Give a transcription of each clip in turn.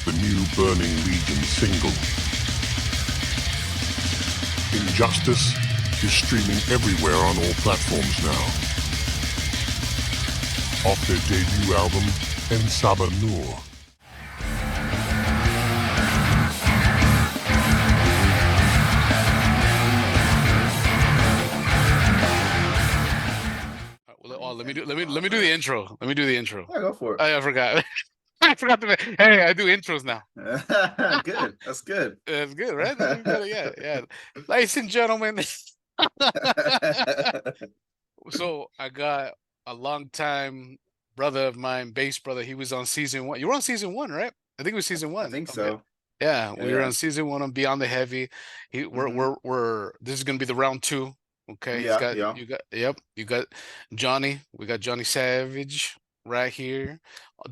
the new Burning Legion single. Injustice is streaming everywhere on all platforms now. Off their debut album, En Sabah Nur. Let me do the intro. Let me do the intro. Yeah, go for it. I forgot. I forgot to. Hey, I do intros now. Good. That's good. That's good, right? Yeah. Ladies and gentlemen. So I got a long time brother of mine, bass brother. He was on season 1. You were on season 1, right? I think it was season 1. I think so. Yeah, we were on season 1 on Beyond the Heavy. We're this is gonna be the round 2. Okay, you got Jonny. We got Jonny Savage right here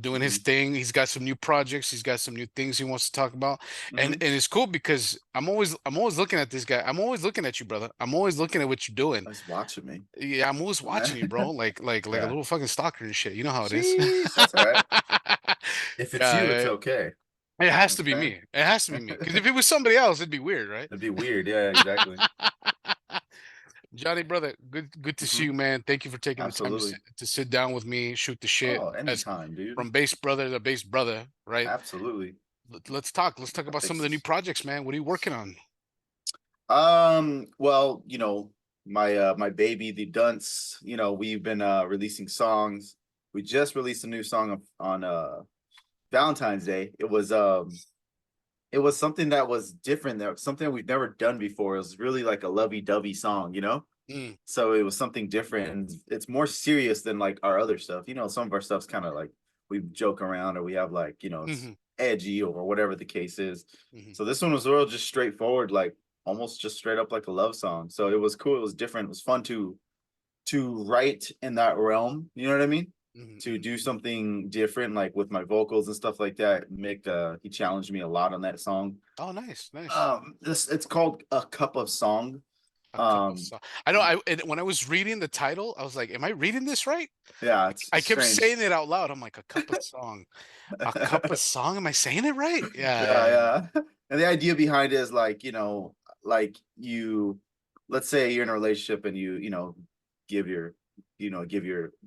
doing his thing. He's got some new projects. He's got some new things he wants to talk about. And it's cool because I'm always looking at this guy. I'm always looking at you, brother. I'm always looking at what you're doing. He's watching me. Yeah, I'm always watching you, bro. Like a little fucking stalker and shit. You know how it is. That's all right. If it's you, it's okay. It has to be me. It has to be me. Because if it was somebody else, it'd be weird, right? It'd be weird. Yeah, exactly. Jonny, brother, good to see you, man. Thank you for taking the time to sit down with me, shoot the shit. Oh, anytime, dude. From bass brother to bass brother, right? Absolutely. Let's talk. Let's talk about some of the new projects, man. What are you working on? Well, you know, my baby, the Dunce, you know, we've been releasing songs. We just released a new song on Valentine's Day. It was something that was different. That something we've never done before. It was really like a lovey-dovey song, you know. So it was something different, and it's more serious than like our other stuff. You know, some of our stuff's kind of like we joke around, or we have like, you know, it's edgy or whatever the case is. So this one was real just straightforward, like almost just straight up like a love song. So it was cool. It was different. It was fun to write in that realm. You know what I mean? To do something different, like with my vocals and stuff like that. Mick, he challenged me a lot on that song. Oh, nice. It's called A Cup of Song. I know. When I was reading the title, I was like, "Am I reading this right?" Yeah, I kept saying it out loud. I'm like, "A cup of song, a cup of song." Am I saying it right? Yeah. And the idea behind it is like, you know, like let's say you're in a relationship and you know, give your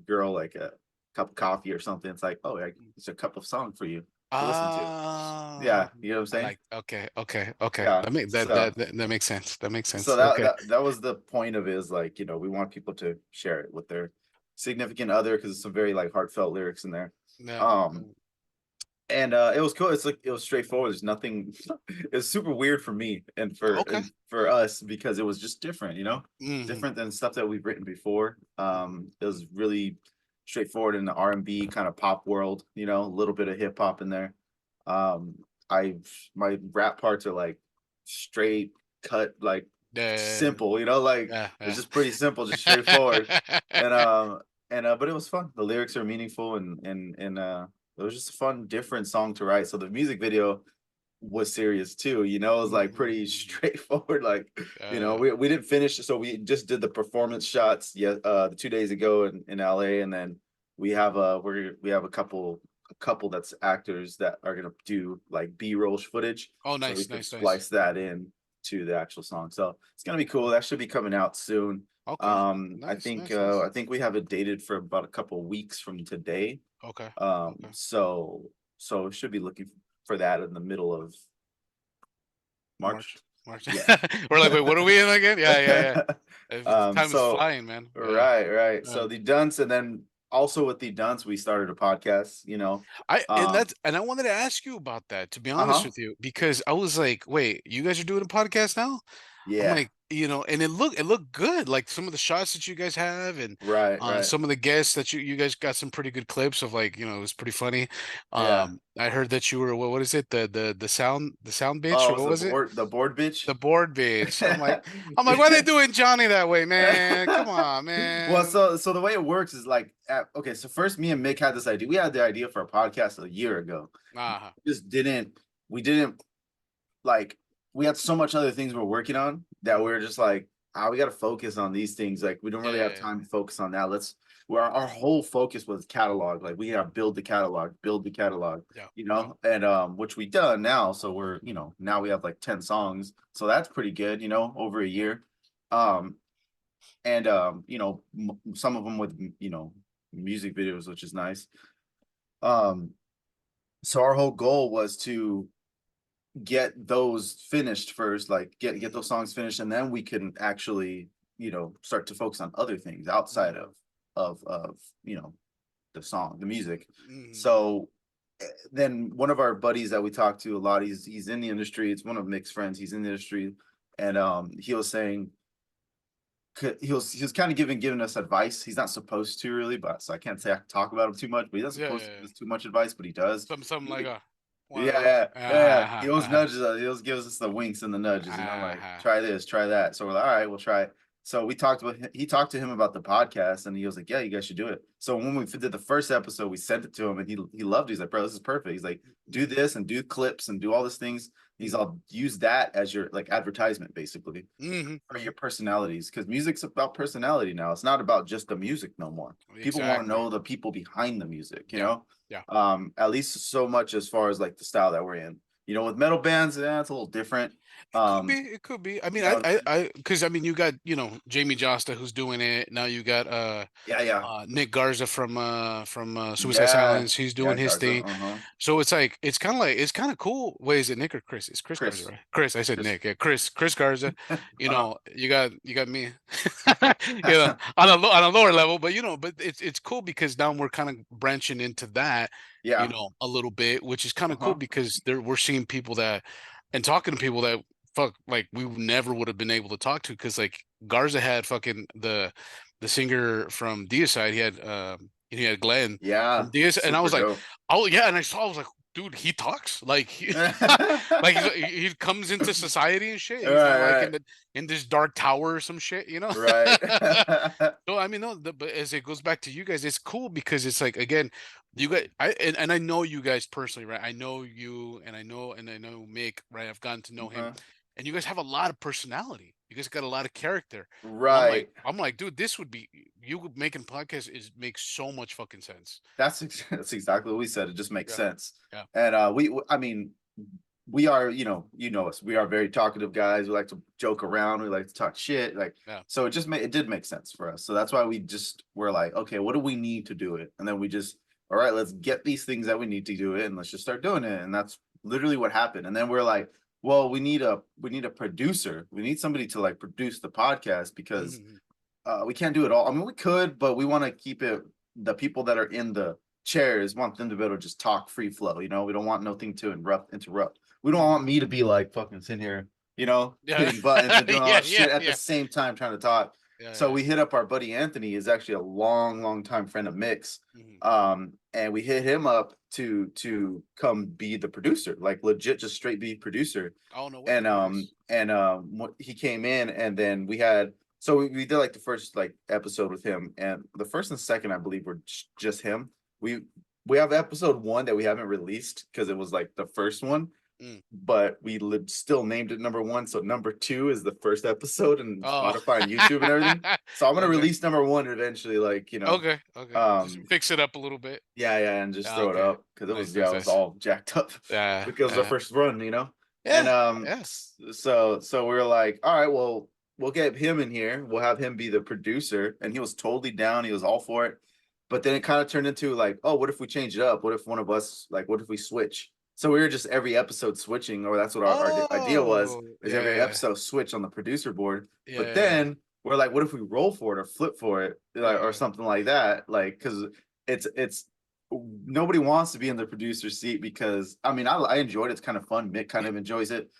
girl like a cup of coffee or something. It's like, oh, it's a cup of song for you to listen to. Yeah, you know what I'm saying? Okay. Yeah, That makes sense. That makes sense. So that was the point of it, is like, you know, we want people to share it with their significant other, because it's some very like heartfelt lyrics in there. And it was cool. It's like, it was straightforward. There's nothing. It's super weird for me and for us, because it was just different, you know, different than stuff that we've written before. It was really straightforward in the R&B kind of pop world, you know, a little bit of hip hop in there. My rap parts are like straight cut, like simple, you know, like it's just pretty simple, just straightforward. But it was fun. The lyrics are meaningful, and it was just a fun, different song to write. So the music video was serious too, you know. It was like pretty straightforward. Like, you know, we didn't finish, so we just did the performance shots 2 days ago in LA, and then we have a couple that's actors that are gonna do like B-roll footage. Oh, nice, so we splice that in to the actual song. So it's gonna be cool. That should be coming out soon. Okay. I think we have it dated for about a couple weeks from today. Okay. So we should be looking for that in the middle of March. Yeah. We're like, wait, what are we in again? Yeah. Time is flying, man. Right. So the Dunce, and then also with the Dunce, we started a podcast, you know. I wanted to ask you about that, to be honest with you, because I was like, wait, you guys are doing a podcast now? Yeah. I'm like, you know, and it looked good. Like some of the shots that you guys have, and right. some of the guests that you guys got some pretty good clips of, like, you know, it was pretty funny. I heard that you were, what is it? The sound bitch, or what was it? The board bitch. The board bitch. I'm like, why are they doing Jonny that way, man? Come on, man. Well, so the way it works is like, okay, so first me and Mick had this idea. We had the idea for a podcast a year ago. We didn't like, we had so much other things we're working on that we're just like, we got to focus on these things. Like, we don't really have time to focus on that. Let's where our whole focus was catalog. Like we have build the catalog, you know, and which we done now. So we're, you know, now we have like 10 songs. So that's pretty good, you know, over a year. And you know, some of them with, you know, music videos, which is nice. So our whole goal was to get those finished first, like get those songs finished, and then we can actually, you know, start to focus on other things outside of you know, the music. So then one of our buddies that we talk to a lot, he's in the industry. It's one of Mick's friends. He's in the industry, and he was saying, he was kind of giving us advice. He's not supposed to really, but so I can't say I can talk about him too much. But he doesn't supposed to give us too much advice, but he does. Something like a He always nudges us. He always gives us the winks and the nudges, you know, like try this, try that. So we're like, all right, we'll try it. So we talked with him. He talked to him about the podcast, and he was like, yeah, you guys should do it. So when we did the first episode, we sent it to him, and he loved it. He's like, bro, this is perfect. He's like, do this and do clips and do all these things. He's all use that as your like advertisement, basically, for your personalities, because music's about personality now. It's not about just the music no more. People want to know the people behind the music, you know. At least so much as far as like the style that we're in. You know, with metal bands, it's a little different. It could be. I mean, because I mean, you got, you know, Jamie Josta who's doing it now. You got Nick Garza from Suicide Silence. He's doing his thing. So it's like it's kind of cool. Wait, is it Nick or Chris? It's Chris Garza, right? Chris. I said Nick. Yeah, Chris Garza. You know, you got me. You know, on a lower level, but you know, but it's cool because now we're kind of branching into that. You know, a little bit, which is kind of cool because we're seeing people that and talking to people that like we never would have been able to talk to, because like Garza had fucking the singer from Deicide. He had Glenn from Deicide, and I was like, oh yeah, and I was like, dude, he talks like like he comes into society and shit. He's not like in this dark tower or some shit, you know? Right. No, I mean, no, but as it goes back to you guys, it's cool because it's like, again, you guys, and I know you guys personally, right? I know you, and I know Mick, right? I've gotten to know him, and you guys have a lot of personality. You guys got a lot of character, right? I'm like, dude, this would be you making podcasts makes so much fucking sense. That's exactly what we said. It just makes sense. And I mean, we are, you know us. We are very talkative guys. We like to joke around. We like to talk shit. Like, so it did make sense for us. So that's why we're like, okay, what do we need to do it? And then we just, all right, let's get these things that we need to do it, and let's just start doing it. And that's literally what happened. And then we're like, well, we need a producer. We need somebody to like produce the podcast, because we can't do it all. I mean, we could, but we want to keep it. The people that are in the chairs want them to be able to just talk free flow. You know, we don't want nothing to interrupt. We don't want me to be like fucking sitting here, you know, hitting buttons and doing all that shit at the same time trying to talk. So we hit up our buddy Anthony. Is actually a long time friend of Mick's. And we hit him up to come be the producer, like legit, just straight be producer. Oh no. And he came in, and then we did like the first like episode with him, and the first and second, I believe, were just him. We have episode 1 that we haven't released because it was like the first one. But we still named it number 1, so number 2 is the first episode, and Spotify and YouTube and everything. So I'm gonna release number 1 eventually, like, you know. Okay. Just fix it up a little bit. And just throw it up, because it was all jacked up. Because our first run, you know. So we were like, all right, well, we'll get him in here. We'll have him be the producer, and he was totally down. He was all for it. But then it kind of turned into like, oh, what if we change it up? What if one of us, like, what if we switch? So we were just every episode switching, or that's what our idea was, is every episode switch on the producer board. But then we're like, what if we roll for it or flip for it, like, or something like that? Like, because it's nobody wants to be in the producer seat, because I mean, I enjoyed it. It's kind of fun. Mick kind of enjoys it.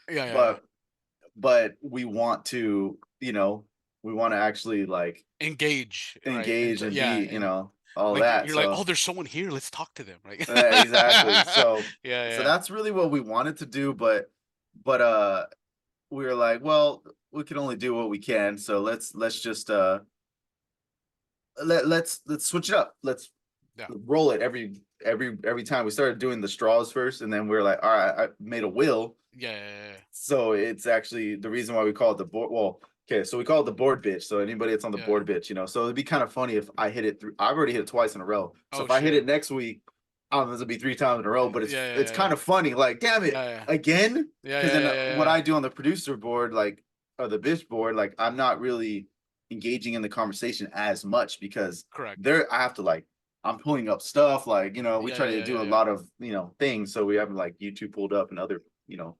But we want to, you know, we want to actually like engage and be, you know, all like, that. You're like, oh, there's someone here. Let's talk to them, right? Exactly. So so that's really what we wanted to do, but we were like, well, we can only do what we can. So let's just let's switch it up. Let's roll it every time. We started doing the straws first, and then we were like, all right, I made a wheel. Yeah. So it's actually the reason why we call it the board. Well, Okay, so we call it the board bitch. So anybody that's on the board bitch, you know. So it'd be kind of funny if I hit it through. I've already hit it twice in a row. So if I hit it next week, I don't know, this will be 3 times in a row. But it's kind of funny. Like, damn it, again. Because then what I do on the producer board, like, or the bitch board, like, I'm not really engaging in the conversation as much because there I have to like I'm pulling up stuff like, you know, we try to do a lot of, you know, things. So we have like YouTube pulled up and other, you know,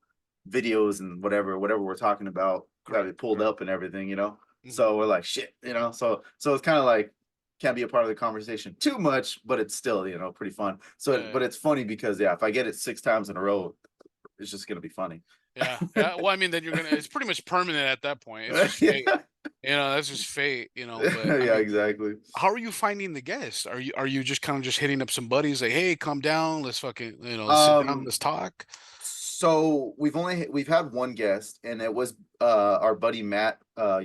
videos and whatever we're talking about, got it pulled up and everything, you know. So we're like, shit, you know. So it's kind of like can't be a part of the conversation too much, but it's still, you know, pretty fun. So but it's funny because if I get it 6 times in a row, it's just gonna be funny. Yeah. Well, I mean, then it's pretty much permanent at that point. It's just fate. You know, that's just fate, you know. But I mean, exactly. How are you finding the guests? Are you just kind of just hitting up some buddies like, hey, calm down, let's fucking, you know, sit down, let's talk? So we've had one guest, and it was our buddy Matt.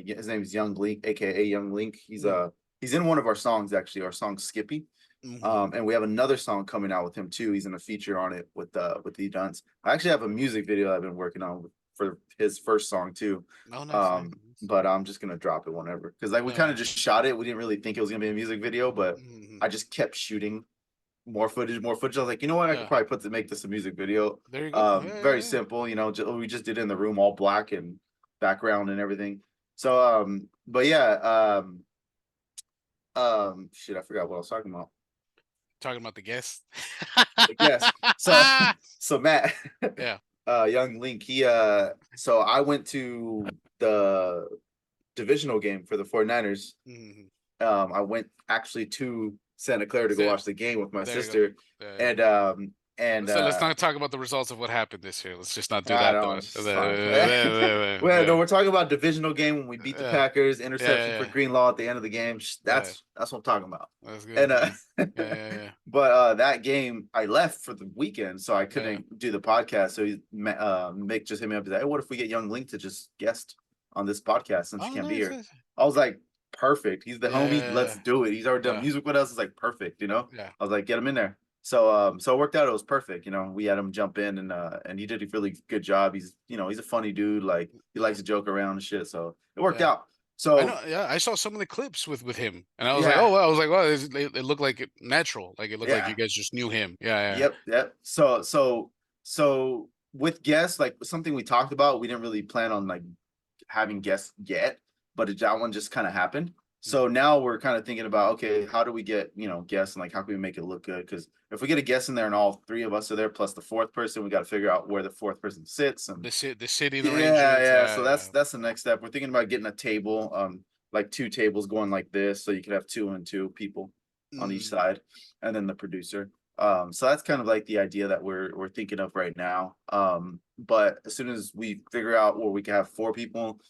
His name is Young Link, aka Young Link. He's in one of our songs, actually, our song Skippy. And we have another song coming out with him too. He's in a feature on it with the Dunce. I actually have a music video I've been working on for his first song too. Oh, nice. But I'm just gonna drop it whenever, because like we kind of just shot it. We didn't really think it was gonna be a music video, but I just kept shooting more footage. I was like, you know what, I could probably make this a music video. There you go. Very simple, you know. We just did it in the room, all black and background and everything. So but yeah, shit, I forgot what I was talking about. Talking about the guests. Yes. So Matt, Young Link, he so I went to the divisional game for the 49ers. I went actually to Santa Clara to go watch the game with my sister. And so let's not talk about the results of what happened this year. Let's just not do that. Well, no, we're talking about divisional game when we beat the Packers, interception for Greenlaw at the end of the game. That's what I'm talking about. That's good. And but that game I left for the weekend, so I couldn't do the podcast. So Mick just hit me up and said, hey, what if we get Young Link to just guest on this podcast since he can't be here? I was like, perfect. He's the homie. Let's do it. He's already done music with us. It's like perfect, you know? I was like, get him in there. So it worked out. It was perfect. You know, we had him jump in and he did a really good job. He's, you know, he's a funny dude. Like, he likes to joke around and shit. So it worked out. So I know, I saw some of the clips with him, and I was like, oh, well, it looked like it natural. Like it looked like you guys just knew him. Yep. So with guests, like something we talked about, we didn't really plan on like having guests yet, but that one just kind of happened. So now we're kind of thinking about, okay, how do we get, you know, guests, and like how can we make it look good? Because if we get a guest in there and all 3 of us are there plus the 4th person, we got to figure out where the 4th person sits and the city. So that's the next step. We're thinking about getting a table, like 2 tables going like this, so you could have 2 and 2 people on each side, and then the producer. So that's kind of like the idea that we're thinking of right now. But as soon as we figure out where we can have 4 people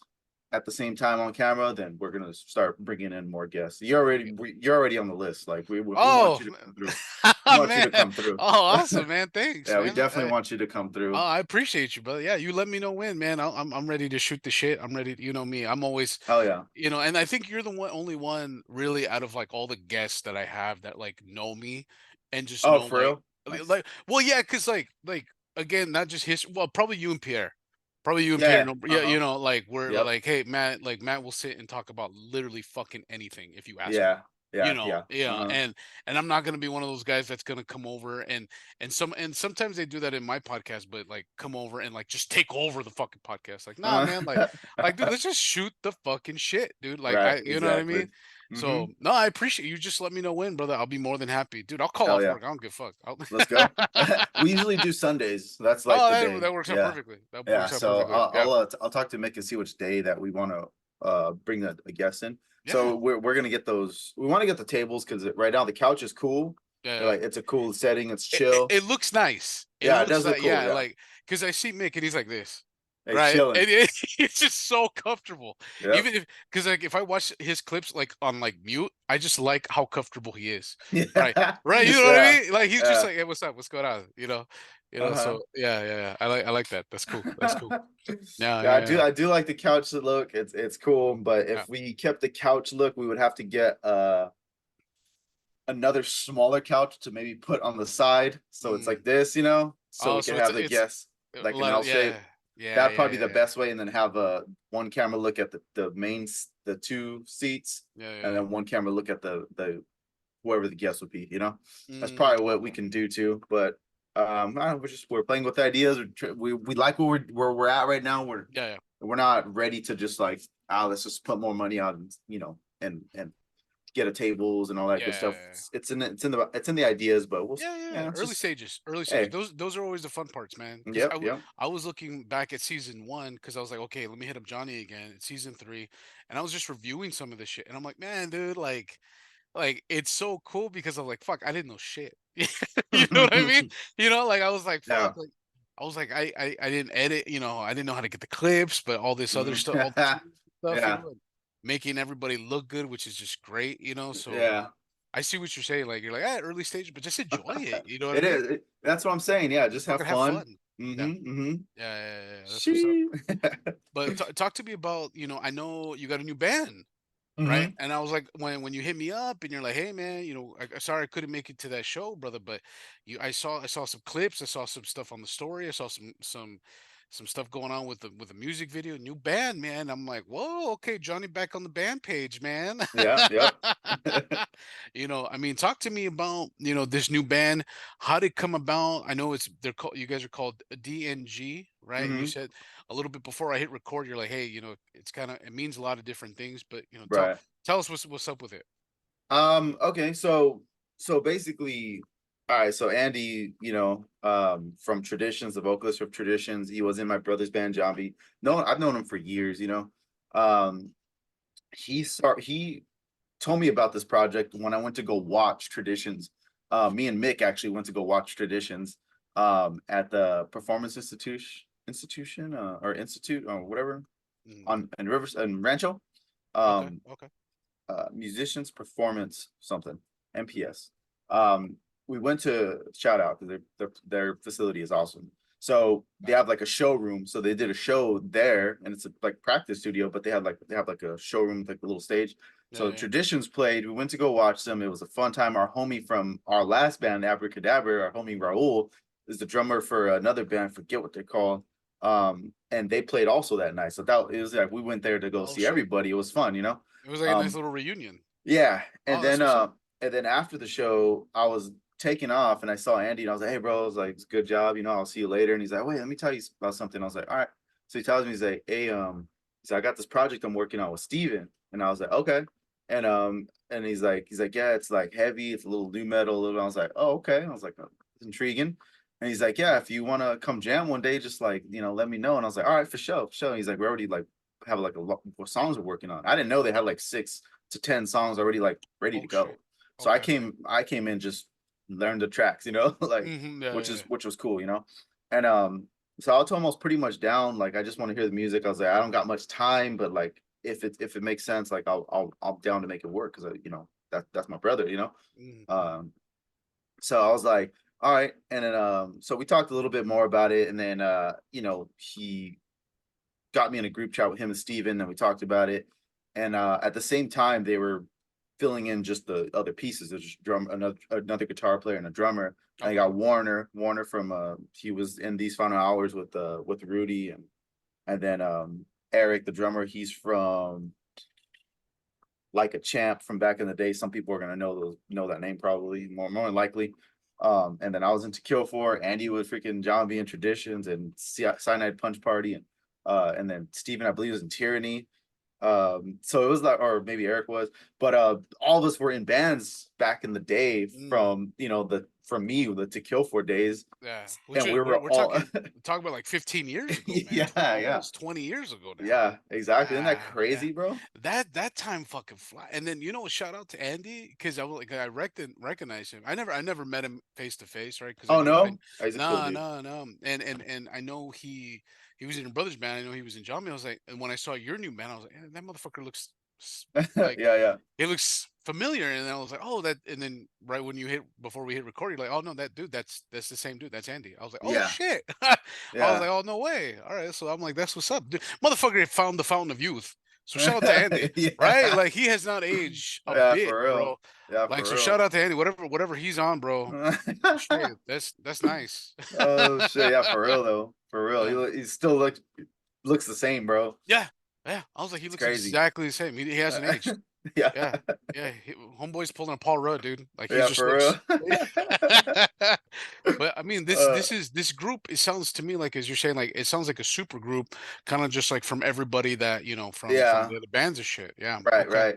at the same time on camera, then we're gonna start bringing in more guests. You're already on the list. Like we want you to come through. We want you to come through. Oh, awesome, man! Thanks. We definitely want you to come through. Oh, I appreciate you, brother. Yeah, you let me know when, man. I'm ready to shoot the shit. I'm ready. You know me. I'm always. Oh yeah. You know, and I think you're the only one really out of like all the guests that I have that like know me and just know for real? Like well, yeah, because like again, not just history. Well, probably you and Pierre. Probably you and Pierre. You know, like we're like, hey, Matt will sit and talk about literally fucking anything if you ask him. And I'm not gonna be one of those guys that's gonna come over and sometimes they do that in my podcast, but like come over and like just take over the fucking podcast. Like, nah, man, like dude, let's just shoot the fucking shit, dude. Like you know what I mean? So no, I appreciate you. Just let me know when, brother. I'll be more than happy, dude. I'll call off work. I don't give a fuck. Let's go. We usually do Sundays. That's like the day. That works out perfectly. I'll talk to Mick and see which day that we want to bring a guest in. So we're gonna get those. We want to get the tables because right now the couch is cool. Like it's a cool setting. It's chill. It looks nice. It does look cool. Like because I see Mick and he's like this. Hey, right, and it's just so comfortable. Even if, because like if I watch his clips like on like mute, I just like how comfortable he is. Right. You know what I mean? Like he's just like, hey, what's up? What's going on? You know. So I like that. That's cool. I do like the couch look. It's cool, but if we kept the couch look, we would have to get another smaller couch to maybe put on the side, so it's like this, you know, so we can have the guests like an L shape. Yeah, That'd probably be the yeah. best way, and then have one camera look at the two seats, and then one camera look at the whoever the guest would be. That's probably what we can do too. But we're playing with ideas. We like where we're at right now. We're not ready to just like, let's just put more money out, and get a tables and all that good stuff. It's in the ideas, but we'll early stages. Hey. Those are always the fun parts, man. Yep. I was looking back at season 1 because I was like, okay, let me hit up Johnny again. It's season 3, and I was just reviewing some of this shit, and I'm like, man, dude, like it's so cool because I'm like, fuck, I didn't know shit. You know what I mean? Like I was like, fuck, like I was like, I didn't edit, I didn't know how to get the clips, but all this other stuff, all this stuff, and making everybody look good, which is just great, so I see what you're saying. Like you're like, early stage, but just enjoy it. You know what I mean? It is. That's what I'm saying. Yeah, just have fun. Yeah. That's what's up. But talk to me about, I know you got a new band. Right. And I was like, when you hit me up and you're like, hey man, sorry I couldn't make it to that show, brother, but I saw some clips, I saw some stuff on the story, I saw some stuff going on with the music video, new band, man. I'm like, whoa, okay, Johnny back on the band page, man. Yeah. I mean, talk to me about, this new band. How did it come about? I know you guys are called DNG, right? You said a little bit before I hit record, you're like, hey, it means a lot of different things, but Right. tell us what's up with it. Okay, so basically, all right, so Andy, from Traditions, the vocalist from Traditions, he was in my brother's band, Jambi. I've known him for years, he told me about this project when I went to go watch Traditions. Me and Mick actually went to go watch Traditions at the Performance Institution or Institute or whatever in Rivers and Rancho. Okay. Musicians Performance something, MPS. We went to shout out because their facility is awesome. So they have like a showroom. So they did a show there, and it's a like practice studio, but they have like a showroom with like a little stage. So Traditions played. We went to go watch them. It was a fun time. Our homie from our last band, Abracadabra, our homie Raul, is the drummer for another band. I forget what they're called. And they played also that night. So it was like we went there to go see everybody. It was fun, It was like a nice little reunion. Yeah. And then after the show, I was taking off and I saw Andy and I was like, hey bro, I was like, it's a good job, I'll see you later. And he's like, wait, let me tell you about something. I was like, all right. So he tells me, he's like, hey, I got this project I'm working on with Steven. And I was like, okay. And he's like, yeah, it's like heavy, it's a little new metal. I was like, oh, okay. I was like, it's intriguing. And he's like, yeah, if you want to come jam one day, just like, let me know. And I was like, all right, for sure. And he's like, we already like have like a lot of songs we're working on. I didn't know they had like 6 to 10 songs already like ready to go. So I came in, just learned the tracks, like which was cool, And so I told him I was pretty much down. Like I just want to hear the music. I was like, I don't got much time, but like if it makes sense, like I'll down to make it work because that's my brother, So I was like, all right. And then so we talked a little bit more about it, and then he got me in a group chat with him and Steven, and we talked about it. And at the same time, they were filling in just the other pieces. There's just another guitar player and a drummer. And I got Warner from he was in These Final Hours with Rudy, and then Eric, the drummer, he's from Like a Champ from back in the day. Some people are gonna know that name probably more than likely. And then I was into Kill For. Andy was freaking John B in Traditions and Cyanide Punch Party, and then Steven, I believe, was in Tyranny. So it was like, or maybe Eric was, but all of us were in bands back in the day from the To Kill For days. Yeah, and we're all talking about like 15 years ago, man. Yeah, almost 20 years ago now. Yeah, exactly. Isn't that crazy, bro? That time fucking fly. And then shout out to Andy, because I recognize him. I never met him face to face, right? No, no. And I know he was in your brother's band. I know he was in John. I was like, and when I saw your new band, I was like, that motherfucker looks like yeah. It looks familiar, and then I was like, oh, that. And then right when before we hit record, you're like, oh no, that dude, that's the same dude. That's Andy. I was like, oh shit. I was like, oh no way. All right, so I'm like, that's what's up, dude. Motherfucker found the fountain of youth. So shout out to Andy, right? Like he has not aged a bit, bro. Yeah, like so, shout out to Andy. Whatever he's on, bro. Shit, that's nice. Oh shit, yeah, for real though. For real. He still looks the same, bro. Yeah. Yeah. I was like, he looks exactly the same. He hasn't aged. Yeah. Yeah. Homeboy's pulling a Paul Rudd, dude. Like he Yeah, just for looks. real. But I mean, this group. It sounds to me like, as you're saying, like it sounds like a super group, kind of just like from everybody that from the other bands and shit. Yeah. Right. Right.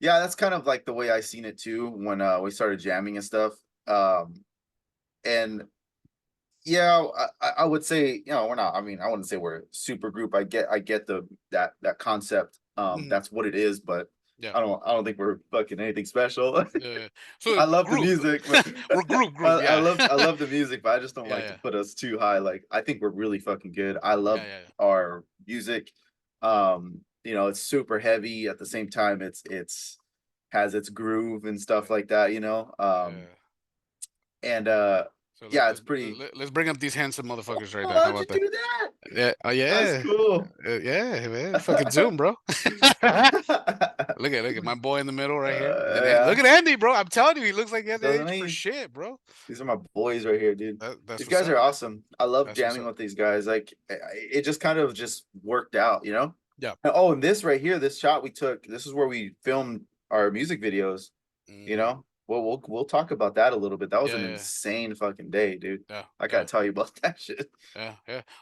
Yeah, that's kind of like the way I seen it too when we started jamming and stuff. And yeah, I would say, we're not, I mean, I wouldn't say we're a super group. I get that concept. That's what it is, but I don't think we're fucking anything special. So I love the music, but we're group. I love the music, but I just don't like to put us too high. Like I think we're really fucking good. I love our music. It's super heavy at the same time. It's has its groove and stuff like that, and it's pretty. Let's bring up these handsome motherfuckers right there. How about you do that? Yeah. Oh yeah. That's cool. Yeah, man. Fucking zoom, bro. Look at my boy in the middle right here. Look at Andy, bro. I'm telling you, he looks like he has age for shit, bro. These are my boys right here, dude. These guys are awesome. I love jamming with these guys. Like it just kind of just worked out, Yeah. Oh, and this right here, this shot we took, this is where we filmed our music videos. We'll talk about that a little bit. That was an insane fucking day, dude. Yeah, I gotta tell you about that shit. Yeah.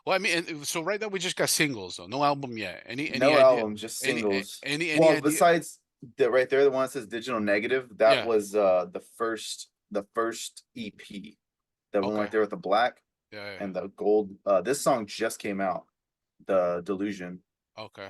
Well, I mean, so right now we just got singles though, no album yet. Any no idea? album, just singles. Any well, idea? Besides the right there, the one that says Digital Negative, that was the first EP. That one right there with the black and the gold. This song just came out, The Delusion. Okay.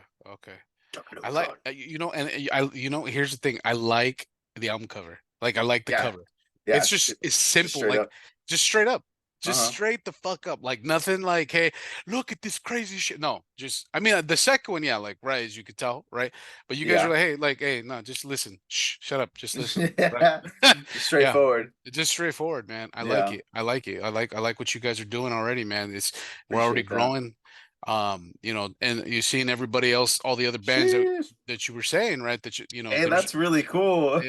I like here's the thing. I like the album cover. Like I like the cover. Yeah, it's simple, like just straight up. Just straight the fuck up. Like nothing like, hey, look at this crazy shit. No, just I mean the second one, right, as you could tell, right? But you guys are like, hey, no, just listen. Shh, shut up, just listen. Right? Just straightforward. Just straightforward, man. I like it. I like what you guys are doing already, man. We're already growing. And you're seeing everybody else, all the other bands that you were saying, right? That hey, that's really cool.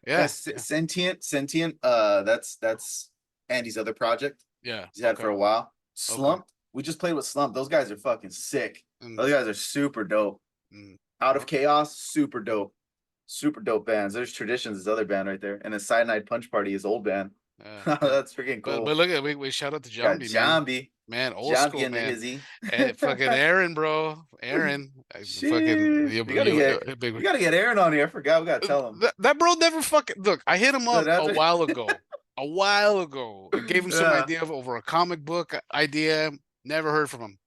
Yeah. Sentient. That's Andy's other project. Yeah, he's had for a while. Slump. We just played with Slump. Those guys are fucking sick. Those guys are super dope. Out of Chaos, super dope bands. There's Traditions, his other band right there, and then Cyanide Punch Party, his old band. That's freaking cool. But look at we shout out to Jambi, man, old school, man. And fucking Aaron, bro, Aaron. Fucking, we gotta get Aaron on here. I forgot. We gotta tell him that bro never fucking look. I hit him up a while ago. I gave him some idea over a comic book idea. Never heard from him.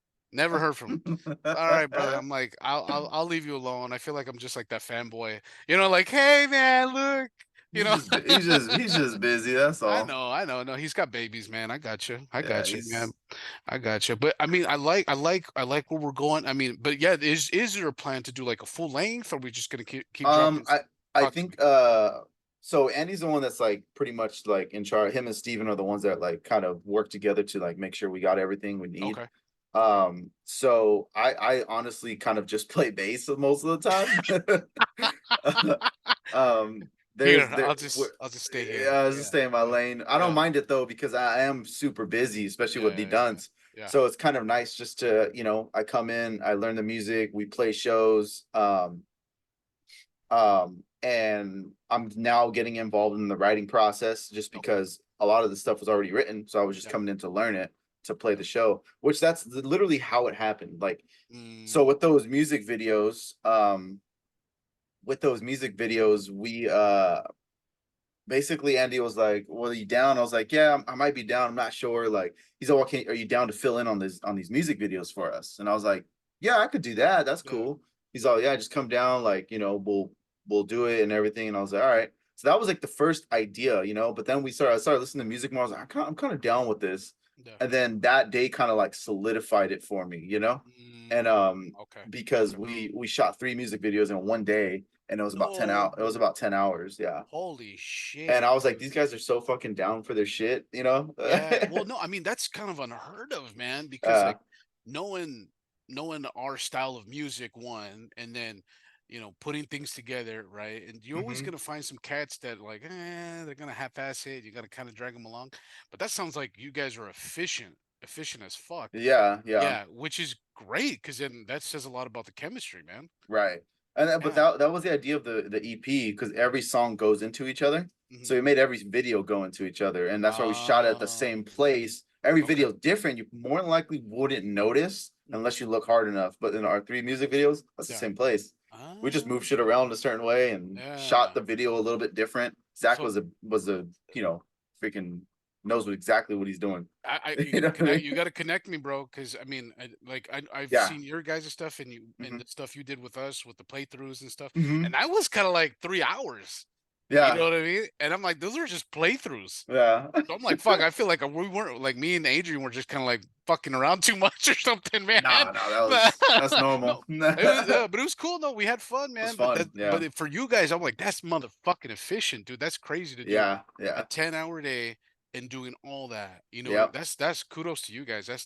All right, brother. I'm like, I'll leave you alone. I feel like I'm just like that fanboy, like, hey man, look. He's just busy. That's all. I know. No, he's got babies, man. I got you, man. I got you. But I mean, I like where we're going. I mean, but yeah, is there a plan to do like a full length, or are we just gonna keep dropping? I think so Andy's the one that's like pretty much like in charge. Him and Steven are the ones that like kind of work together to like make sure we got everything we need. Okay. So I honestly kind of just play bass most of the time. I'll just stay here. Yeah, I'll just stay in my lane. I don't mind it though, because I am super busy, especially with the Dunce. Yeah. So it's kind of nice just to, I come in, I learn the music, we play shows. And I'm now getting involved in the writing process just because a lot of the stuff was already written. So I was just coming in to learn it, to play the show, which that's literally how it happened. Like, so with those music videos, we basically Andy was like, well, are you down? I was like, yeah, I might be down. I'm not sure. Like, he's like, okay, are you down to fill in on these music videos for us? And I was like, yeah, I could do that. That's cool. He's all, yeah, just come down. Like, we'll do it and everything. And I was like, all right. So that was like the first idea, but then I started listening to music more. I was like, I'm kind of down with this. Yeah. And then that day kind of like solidified it for me, you know? And Okay. because we shot 3 music videos in one day, and it was about 10 out. It was about 10 hours, yeah. Holy shit. And I was like, these guys are so fucking down for their shit, you know? Yeah. Well, no, I mean that's kind of unheard of, man, because like knowing our style of music, one, and then putting things together, right? And you're always gonna find some cats that like, they're gonna half-ass it. You gotta kind of drag them along. But that sounds like you guys are efficient as fuck. Yeah. Yeah, which is great because then that says a lot about the chemistry, man. Right. And then, but that was the idea of the EP, because every song goes into each other. So we made every video go into each other, and that's why we shot at the same place. Every video is different. You more than likely wouldn't notice unless you look hard enough. But in our 3 music videos, that's the same place. We just moved shit around a certain way and shot the video a little bit different. Zach was a freaking knows exactly what he's doing. You got to connect me, bro, because I mean, I've seen your guys' stuff and and the stuff you did with us with the playthroughs and stuff, and that was kind of like 3 hours. Yeah, you know what I mean. And I'm like, those are just playthroughs. Yeah. So I'm like, fuck. I feel like we weren't like me and Adrian were just kind of like fucking around too much or something, man. No, that's normal. But it was cool though. We had fun, man. It was fun, but for you guys, I'm like, that's motherfucking efficient, dude. That's crazy to do. A 10-hour day and doing all that. That's kudos to you guys. It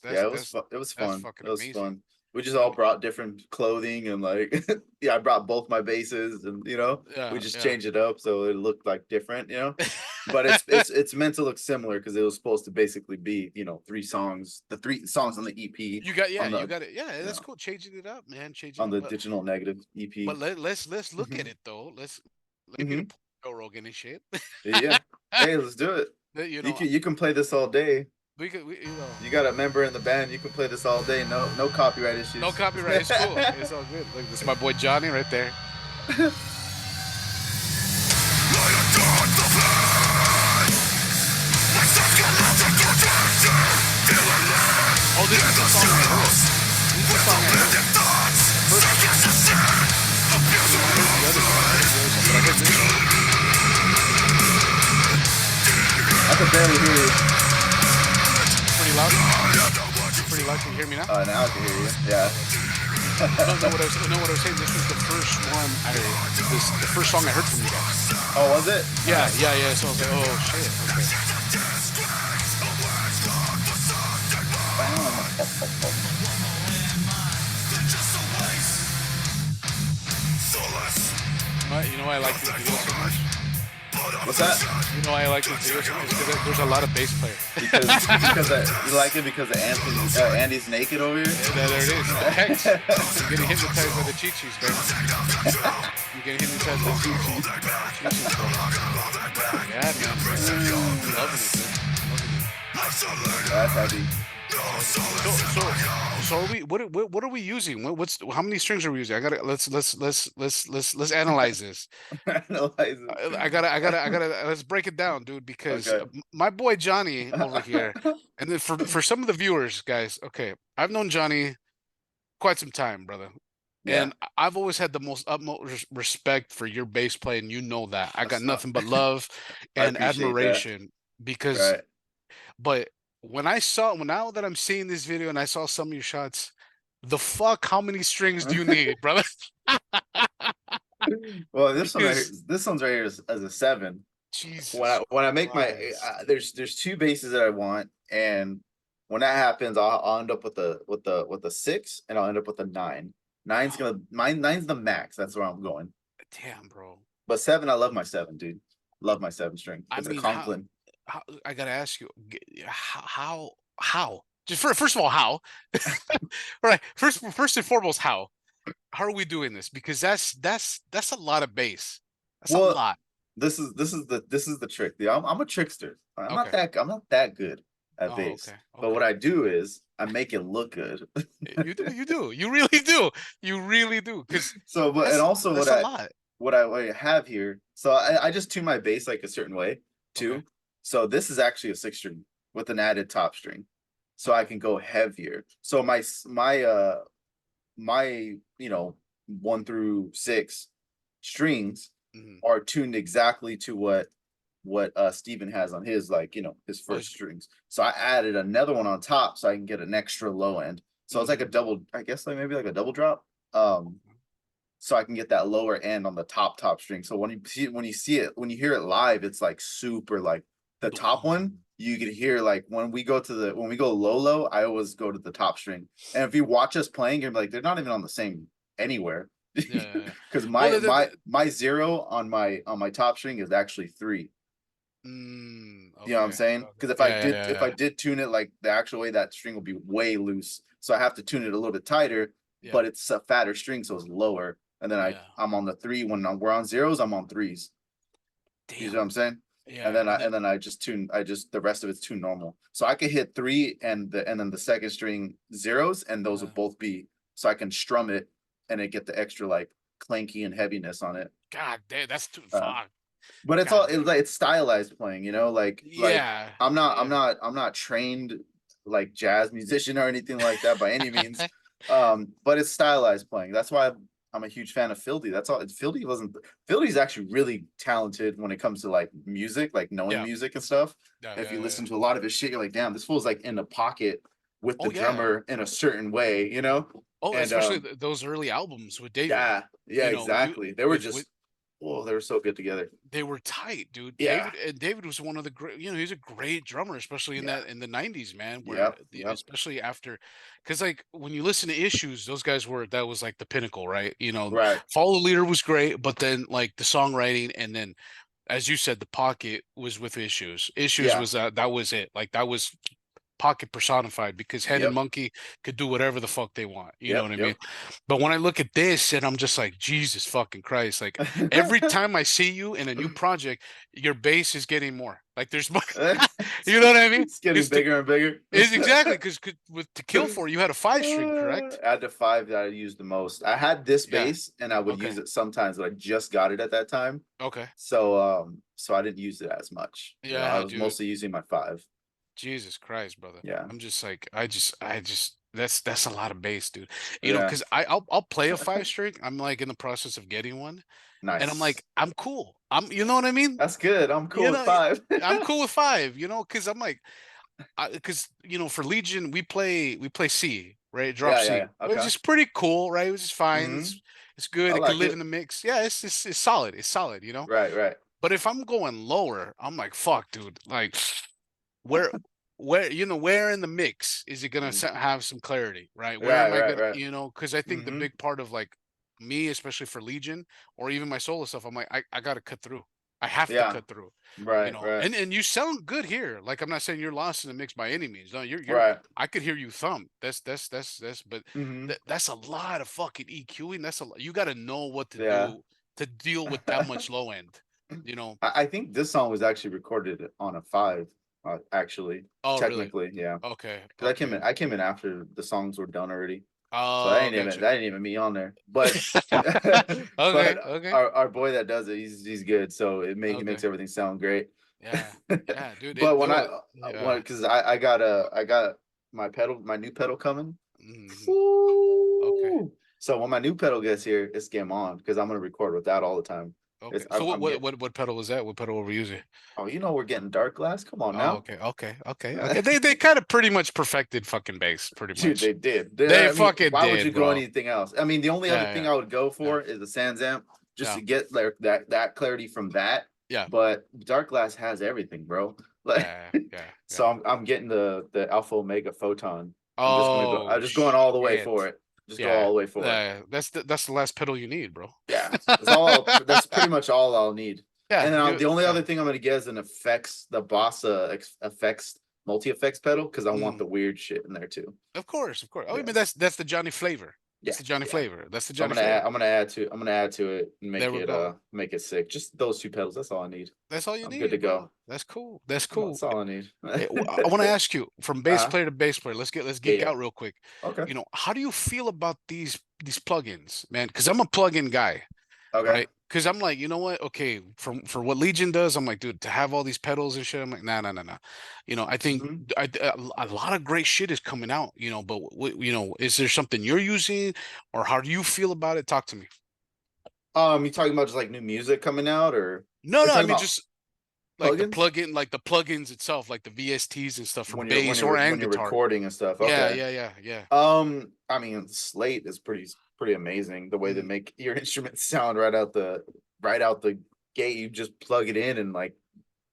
was fun. Fucking it was amazing. fun. We just all brought different clothing and like I brought both my basses, and we just changed it up so it looked like different, but it's meant to look similar because it was supposed to basically be 3 songs, the 3 songs on the EP. You got it. Yeah, that's cool. Changing it up, man. On the Digital Negative EP. But let's look at it though. Let me Joe Rogan and shit. Yeah. Hey, let's do it. You can play this all day. You got a member in the band. You can play this all day. No copyright issues. No copyright. It's cool. It's all good. Look, this is my boy Johnny right there. Oh, this is the song I heard. This is the song I I can barely hear you. Pretty loud? Pretty loud. Can you hear me now? Now I can hear you. Yeah. know what I was saying? This was the first one the first song I heard from you guys. Oh, was it? Yeah. So I was like, oh shit. Okay. You know why I like this video so much? What's that? You know why I like this video so much? Because there's a lot of bass players. You like it because of Andy's naked over here? Yeah, there it is. Hex. I'm getting hypnotized by the chi-chis, baby. I'm getting hypnotized by the chi-chis. Yeah, man. Loving it, dude. That's heavy. So are we? What are we using? How many strings are we using? I gotta let's analyze this. I gotta let's break it down, dude. Because my boy Johnny over here, and then for some of the viewers, guys. Okay, I've known Johnny quite some time, brother. Yeah. And I've always had the utmost respect for your bass playing. You know that. I got nothing but love and admiration because, but. Now that I'm seeing this video and I saw some of your shots, how many strings do you need, brother? Well, this one's right here as a 7. Jesus. When I make there's 2 basses that I want, and when that happens, I'll end up with a 6, and I'll end up with a 9. Nine's the max. That's where I'm going. Damn, bro. But 7, I love my 7, dude. Love my 7 string. It's a Conklin. I gotta ask you, how? Just first of all, how? Right. First and foremost, how are we doing this? Because that's a lot of bass. That's a lot. This is the trick. I'm a trickster. I'm not that good at bass. Okay. But what I do is I make it look good. You do. You really do. You really do. What I have here. So I just tune my bass like a certain way too. Okay. So this is actually a 6-string with an added top string, so I can go heavier. So my 1 through 6 strings are tuned exactly to what what Steven has on his, like, you know, his first strings. So I added another one on top so I can get an extra low end. So it's like a double, I guess, like maybe like a double drop. So I can get that lower end on the top string. So when you hear it live, it's like super, like the top one, you can hear, like when we go low, I always go to the top string. And if you watch us playing, you're like, they're not even on the same anywhere. Because my zero on my top string is actually 3. Okay, you know what I'm saying? Because if I did tune it like the actual way, that string will be way loose. So I have to tune it a little bit tighter, but it's a fatter string, so it's lower. And then I'm on the 3 when we're on zeros, I'm on 3s. Damn. You know what I'm saying? Yeah. And then I just the rest of it's too normal. So I could hit 3 and then the second string zeros, and those will both be, so I can strum it and it get the extra like clanky and heaviness on it. God damn, that's too far. But it's stylized playing, you know, like I'm not trained like jazz musician or anything like that by any means. But it's stylized playing. That's why I'm a huge fan of Fildy. That's all. Fildy's actually really talented when it comes to like music, like knowing music and stuff. If you listen to a lot of his shit, you're like, damn, this fool's like in the pocket with the drummer in a certain way, you know? And, especially those early albums with David. Yeah, exactly. They were they were so good together. They were tight, dude. Yeah. David was one of the great, he's a great drummer, especially in the 90s, man. Where especially after, because like when you listen to Issues, those guys that was like the pinnacle, right? Follow the Leader was great, but then like the songwriting, and then as you said, the Pocket was with Issues. Issues was that was it. Like that was Pocket personified, because Head and Monkey could do whatever the fuck they want. You know what I mean? But when I look at this, and I'm just like, Jesus fucking Christ. Like every time I see you in a new project, your bass is getting more. Like there's more, you know what I mean? It's getting bigger and bigger. It's exactly, because with To Kill For, you had a 5-string, correct? I had the 5 that I used the most. I had this bass and I would use it sometimes, but I just got it at that time. Okay. So I didn't use it as much. Yeah. I was mostly using my 5. Jesus Christ, brother. Yeah. I'm just like, I just that's a lot of bass, dude. You know, because I'll play a 5-string. I'm like in the process of getting one. Nice. And I'm like, I'm cool. You know what I mean? That's good. I'm cool with 5. I'm cool with 5, because I'm like, because for Legion we play C, right? Drop C. Okay. Which is pretty cool, right? Which is fine. It's good. It can live in the mix. Yeah, it's solid. It's solid, Right. But if I'm going lower, I'm like, fuck, dude. Like, where in the mix is it gonna have some clarity, right? Where am I gonna, because I think the big part of like me, especially for Legion or even my solo stuff, I'm like, I gotta cut through. I have to cut through. Right. And you sound good here. Like, I'm not saying you're lost in the mix by any means. No, you're I could hear you thump. But that's a lot of fucking EQing. You gotta know what to do to deal with that much low end. I think this song was actually recorded on a 5. Actually, technically, really? Yeah. Okay. Because I came in after the songs were done already. Oh, so that ain't even me on there. But okay. Our boy that does it, he's good. So he makes everything sound great. Yeah, dude. But because I got my new pedal coming. Okay. So when my new pedal gets here, it's game on, because I'm gonna record with that all the time. Okay. So what pedal was that? What pedal were we using? Oh, we're getting dark glass. Come on now. Okay. They kind of pretty much perfected fucking bass, pretty much. Dude, they did. Why would you go anything else? I mean, the only other thing I would go for is the Sans amp, just to get like that clarity from that. Yeah. But dark glass has everything, bro. Like, So I'm getting the Alpha Omega Photon. I'm just going all the way for it. Just go all the way for it. That's the last pedal you need, bro. Yeah, that's pretty much all I'll need. Yeah, and then the only other thing I'm gonna get is the Bossa effects, multi-effects pedal, because I want the weird shit in there too. Of course. Oh, I mean, that's the Johnny flavor. That's the Johnny flavor. That's the Johnny flavor. I'm gonna add to it and make it sick. Just those 2 pedals. That's all I need. That's all you need. Good to go. That's cool. That's all I need. I want to ask you, from bass player to bass player. Let's geek out real quick. Okay. How do you feel about these plugins, man? Because I'm a plugin guy. Okay. Right? Because I'm like, you know what? Okay, for what Legion does, I'm like, dude, to have all these pedals and shit, I'm like, nah. I think a lot of great shit is coming out, but is there something you're using, or how do you feel about it? Talk to me. You talking about just like new music coming out, or no? I mean, just like the Plugins? plugin, like the plugins itself, like the VSTs and stuff for When bass or and when you're guitar. recording and stuff. Yeah, Okay. yeah. I mean, Slate is pretty amazing. The way they Mm. make your instrument sound right out the gate. You just plug it in and like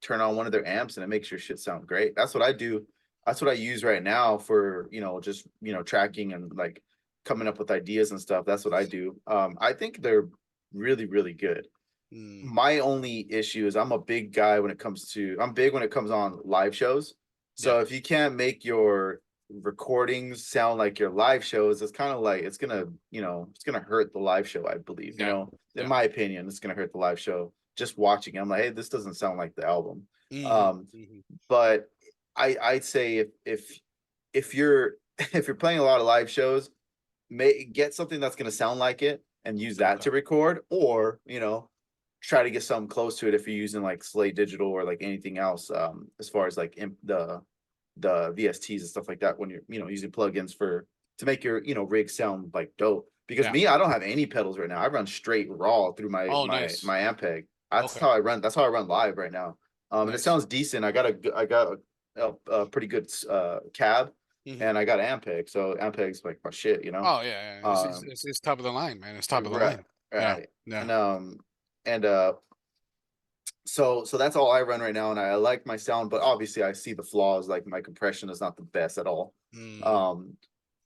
turn on one of their amps, and it makes your shit sound great. That's what I do. That's what I use right now for just tracking and like coming up with ideas and stuff. That's what I do. I think they're really good. Mm. My only issue is I'm big when it comes on live shows. So if you can't make your recordings sound like your live shows, it's kind of like it's gonna hurt the live show, I believe. In my opinion, it's gonna hurt the live show. Just watching, I'm like, hey, this doesn't sound like the album. But I'd say if you're if you're playing a lot of live shows, get something that's gonna sound like it and use that to record, or try to get something close to it if you're using like Slate Digital or like anything else. As far as like the VSTs and stuff like that, when you're using plugins to make your rig sound like dope. Because me, I don't have any pedals right now. I run straight raw through my my Ampeg. That's how I run. That's how I run live right now. And it sounds decent. I got a pretty good cab, and I got Ampeg. So Ampeg's like my shit. Oh yeah. It's top of the line, man. It's top of the line. Right. Yeah. And so that's all I run right now, and I like my sound, but obviously I see the flaws. Like my compression is not the best at all.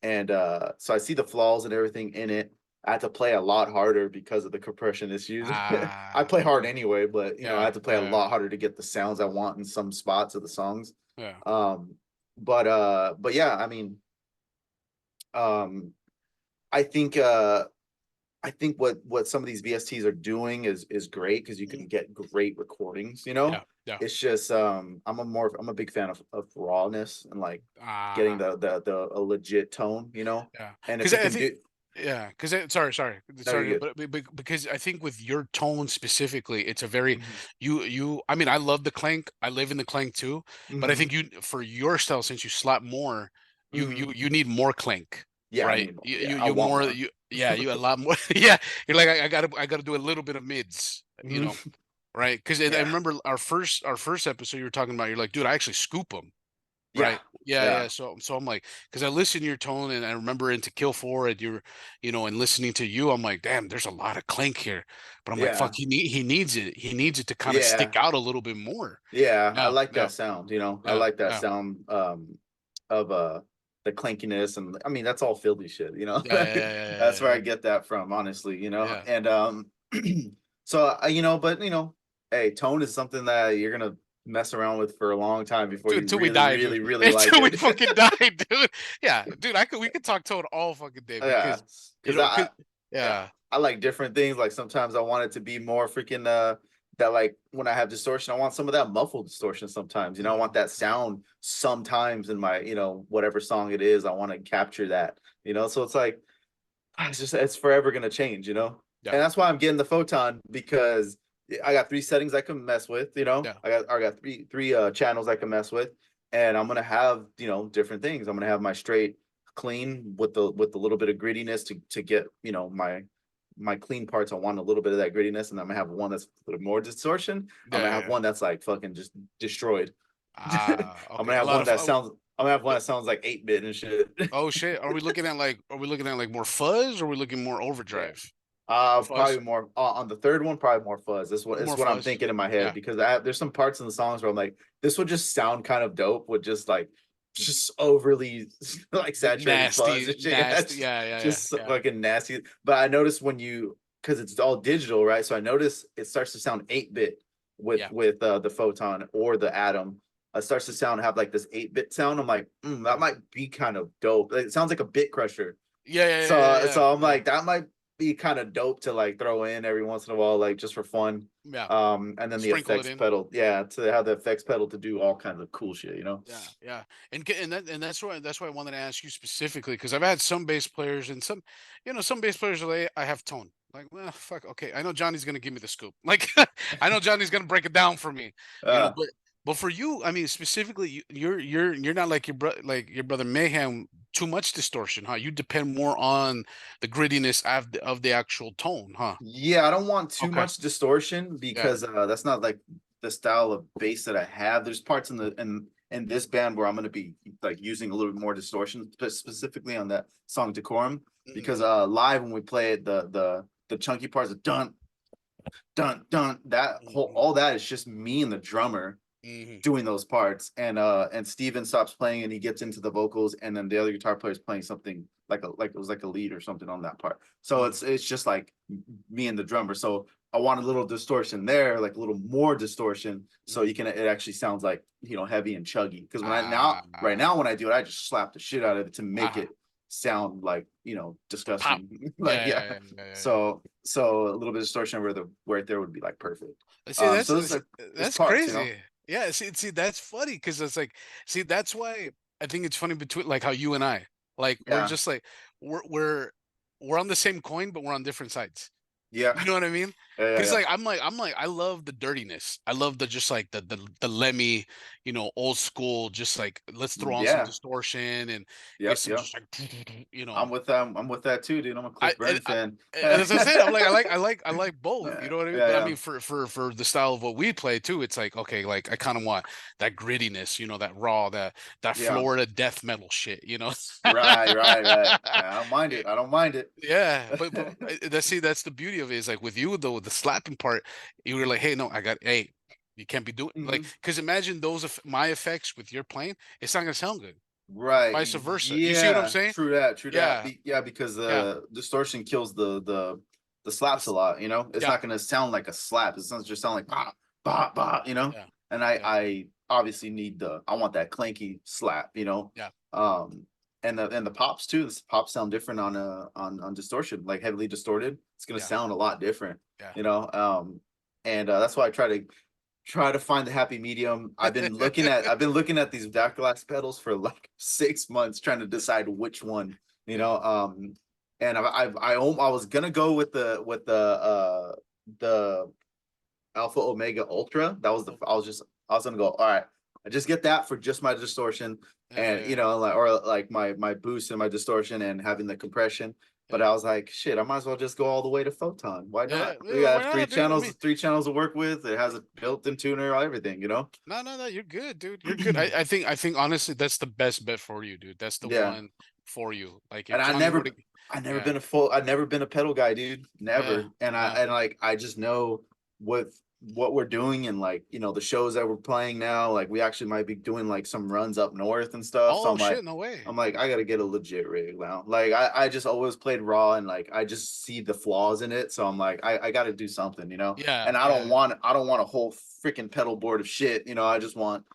And so I see the flaws and everything in it. I had to play a lot harder because of the compression issues. I play hard anyway, but I had to play a lot harder to get the sounds I want in some spots of the songs. But yeah, I mean, I think what some of these VSTs are doing is great, because you can get great recordings. It's just I'm a big fan of rawness and like getting the a legit tone. And if you can do. Yeah, because sorry, but because I think with your tone specifically, it's a very I mean, I love the clank. I live in the clank too, but I think for your style, since you slap more, you need more clank. Yeah, right. You you more. You a lot more. Yeah, you're like I gotta do a little bit of mids. Right? Because I remember our first episode, you were talking about. You're like, dude, I actually scoop them. Right. Yeah. So I'm like, because I listen to your tone, and I remember into Kill 4 and and listening to you, I'm like, damn, there's a lot of clank here. But I'm like, fuck, he needs it. He needs it to kind of stick out a little bit more. I like that sound. I like that sound of the clankiness, and I mean that's all Philly shit. That's where I get that from, honestly. And so but hey, tone is something that you're gonna mess around with for a long time before you really, really like it. Until we fucking die, dude. Yeah, dude. We could talk tone all fucking day because I like different things. Like sometimes I want it to be more freaking that, like when I have distortion, I want some of that muffled distortion sometimes. I want that sound sometimes in my whatever song it is. I want to capture that. So it's like it's forever gonna change. And that's why I'm getting the Photon, because I got 3 settings I can mess with. I got three channels I can mess with, and I'm gonna have different things. I'm gonna have my straight clean with the little bit of grittiness to get my clean parts. I want a little bit of that grittiness, and I'm gonna have one that's a little more distortion. I'm gonna have one that's like fucking just destroyed. Okay. I'm gonna have one that sounds. I'm gonna have one that sounds like 8-bit and shit. Oh shit! Are we looking at like more fuzz, or are we looking more overdrive? Probably more on the third one. Probably more fuzz. This is what I'm thinking in my head, because there's some parts in the songs where I'm like, this would just sound kind of dope with just overly like saturated fuzz and shit. Just fucking nasty. But I noticed because it's all digital, right? So I noticed it starts to sound 8-bit with the Photon or the Atom. It starts to have like this 8-bit sound. I'm like, that might be kind of dope. It sounds like a bit crusher. So I'm like, that might be kind of dope to like throw in every once in a while, like just for fun. And then the effects pedal, to have the effects pedal to do all kinds of cool shit. And that's why I wanted to ask you specifically, because I've had some bass players, and some bass players are like, I have tone. Like, well, fuck, okay, I know Johnny's gonna give me the scoop. Like, I know Johnny's gonna break it down for me. But for you, I mean, specifically, you're not like your brother Mayhem, too much distortion, huh? You depend more on the grittiness of the actual tone, huh? Yeah, I don't want too much distortion, because that's not like the style of bass that I have. There's parts in this band where I'm gonna be like using a little bit more distortion, but specifically on that song Decorum, because live when we play it, the chunky parts of dun dun dun, that whole all that is just me and the drummer doing those parts, and Steven stops playing and he gets into the vocals, and then the other guitar player is playing something like it was like a lead or something on that part. So it's just like me and the drummer. So I want a little distortion there, like a little more distortion, so you can, it actually sounds like, you know, heavy and chuggy. Because when right now when I do it, I just slap the shit out of it to make it sound like, you know, disgusting. Like So a little bit of distortion where the right there would be like perfect. See, that's parts, crazy. you know? Yeah, see, that's funny because it's like, see, that's why I think it's funny between like how you and I, like, we're just like we're on the same coin, but we're on different sides. Yeah. You know what I mean? Because like I'm like I love the dirtiness. I love the just like the Lemmy, you know, old school. Just like let's throw on some distortion and get some just like you know. I'm with that too, dude. I'm a Cliff Burton fan. And as I said, I'm like I like both. You know what I mean? But I mean for the style of what we play too, it's like okay, like I kind of want that grittiness, you know, that raw, that Florida death metal shit, you know. Right. I don't mind it. I don't mind it. Yeah, but that's the beauty of it is like with you though, with the slapping part, you were like, hey, no, hey, you can't be doing like, because imagine those my effects with your playing, it's not gonna sound good. Right. Vice versa. Yeah, you see what I'm saying? True that. Yeah, because the distortion kills the slaps a lot, you know? It's not gonna sound like a slap. It's not just sound like bah, bah, bah, you know? And I obviously need I want that clanky slap, you know? And the pops too. The pops sound different on distortion, like heavily distorted. It's gonna sound a lot different, you know. And that's why I try to find the happy medium. I've been looking at these back glass pedals for like 6 months, trying to decide which one, you know. And I was gonna go with the Alpha Omega Ultra. That was I was gonna go, all right, I just get that for just my distortion, and you know, like, or like my boost and my distortion and having the compression. But I was like, shit, I might as well just go all the way to Photon. Why not? We got three channels to work with. It has a built-in tuner, everything, you know? No, you're good, dude. You're good. I think honestly that's the best bet for you, dude. That's the one for you. Like, and I've never been a pedal guy, dude. Never. And I just know what we're doing, and like, you know, the shows that we're playing now, like we actually might be doing like some runs up north and stuff. So I'm shit, like, no way. I'm like, I gotta get a legit rig now. Like I just always played raw, and like I just see the flaws in it. So I'm like, I gotta do something, you know? And I don't want a whole freaking pedal board of shit, you know. I just want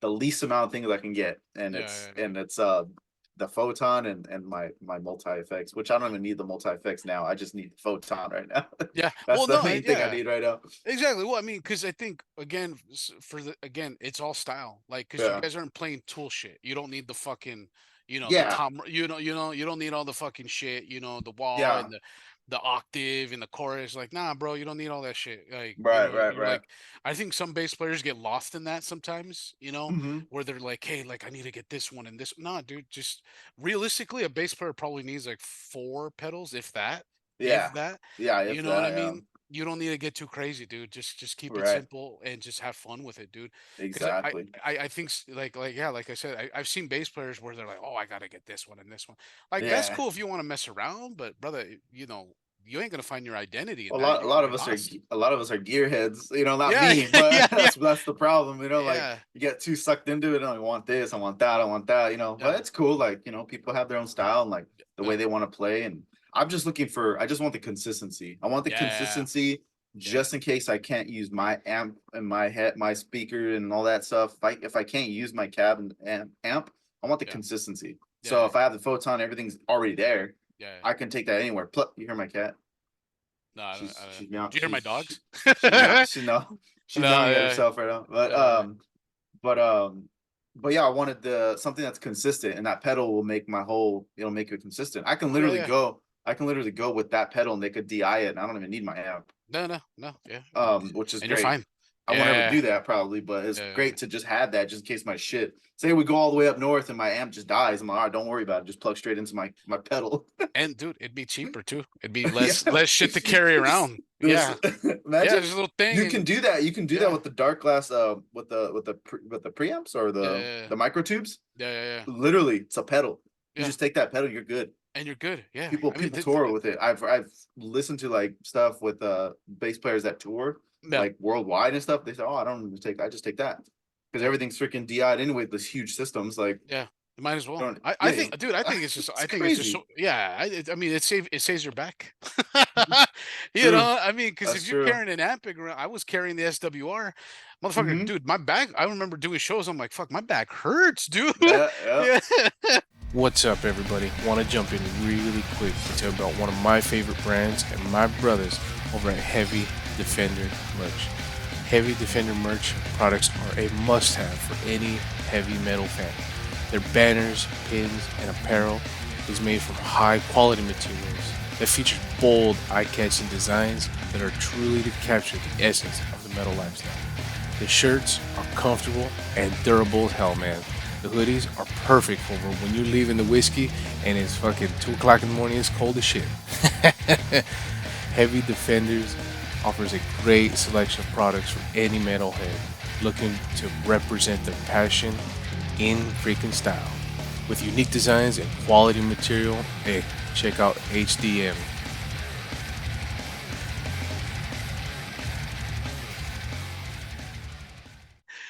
the least amount of things I can get. And it's the Photon and my multi effects, which I don't even need the multi effects now. I just need the Photon right now. Yeah, that's the main thing I need right now. Exactly. Well, I mean, because I think again, it's all style. Like, because you guys aren't playing tool shit. You don't need the fucking, you know, the Tom. You don't need all the fucking shit. You know, the wall and the octave and the chorus. Like, nah, bro, you don't need all that shit. Like, right. Like, I think some bass players get lost in that sometimes, you know, where they're like, hey, like, I need to get this one and this. Nah, dude, just realistically, a bass player probably needs like 4 pedals, if that. If that. You know what I mean? You don't need to get too crazy, dude. Just keep it simple and just have fun with it, dude. Exactly. I think like I said, I've seen bass players where they're like, oh, I gotta get this one and this one. Like, that's cool if you want to mess around, but brother, you know, you ain't gonna find your identity in a lot of us are gearheads, you know, not me, but that's the problem, you know. Like, you get too sucked into it, and I want this, I want that, you know. But it's cool, like, you know, people have their own style and like the way they want to play, and I just want the consistency. I want the consistency just in case I can't use my amp and my speaker and all that stuff. If I can't use my cab and amp, I want the consistency. So if I have the Photon, everything's already there. I can take that anywhere. You hear my cat? No, she's do you hear my dogs? She's meowing at herself right now. But yeah, I wanted something that's consistent, and that pedal will make it'll make it consistent. I can literally go with that pedal and they could DI it, and I don't even need my amp. No, which is and great. You're fine. I won't ever do that probably, but it's great to just have that just in case my shit. Say we go all the way up north and my amp just dies. I'm like, all right, don't worry about it. Just plug straight into my pedal. And dude, it'd be cheaper too. It'd be less shit to carry around. Imagine there's a little thing. You can do that. You can do that with the dark glass, with the preamps or the micro tubes. Yeah. Literally, it's a pedal. You just take that pedal, you're good. And you're good. Yeah. People tour with it. I've listened to like stuff with bass players that tour like worldwide and stuff. They say, oh, I just take that. Because everything's freaking DI'd anyway, those huge systems. Like you might as well. I think, dude, I think it's just it's just I mean it saves your back. You know, I mean, because if you're carrying an amp around, I was carrying the SWR, motherfucker, dude, my back, I remember doing shows, I'm like, fuck, my back hurts, dude. Yeah. What's up, everybody? Want to jump in really quick to tell about one of my favorite brands and my brothers over at Heavy Defender Merch. Heavy Defender Merch products are a must-have for any heavy metal fan. Their banners, pins, and apparel is made from high-quality materials that feature bold, eye-catching designs that are truly to capture the essence of the metal lifestyle. The shirts are comfortable and durable as hell, man. The hoodies are perfect for when you're leaving the whiskey and it's fucking 2 o'clock in the morning, it's cold as shit. Heavy Defenders offers a great selection of products for any metalhead looking to represent their passion in freaking style. With unique designs and quality material, hey, check out HDM.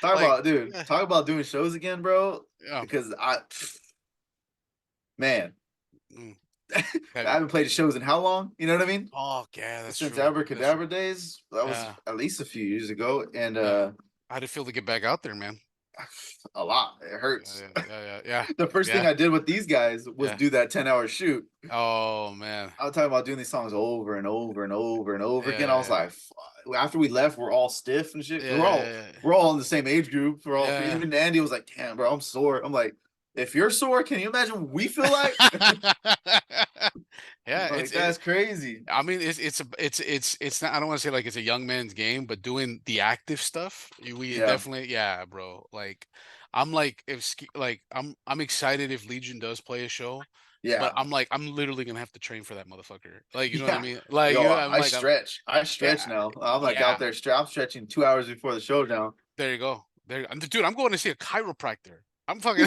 Talk about doing shows again, bro. Yeah. Because man, I haven't played shows in how long? You know what I mean? Oh yeah, that's since true. Abracadabra days. That was at least a few years ago, and how'd it feel to get back out there, man? A lot. It hurts. Yeah. The first thing I did with these guys was do that 10-hour shoot. Oh man, I was talking about doing these songs over and over and over and over again. I was like, after we left, we're all stiff and shit. We're all in the same age group. We're all even Andy was like, damn, bro, I'm sore. I'm like, if you're sore, can you imagine what we feel like? Like, that's crazy. I mean, it's not. I don't want to say like it's a young man's game, but doing the active stuff, we definitely, bro. Like, I'm like, I'm excited if Legion does play a show. Yeah, but I'm like, I'm literally gonna have to train for that motherfucker. Like, you know what I mean? Like, I stretch now. I'm like out there, I'm stretching 2 hours before the show now. There you go. Dude, I'm going to see a chiropractor. I'm fucking,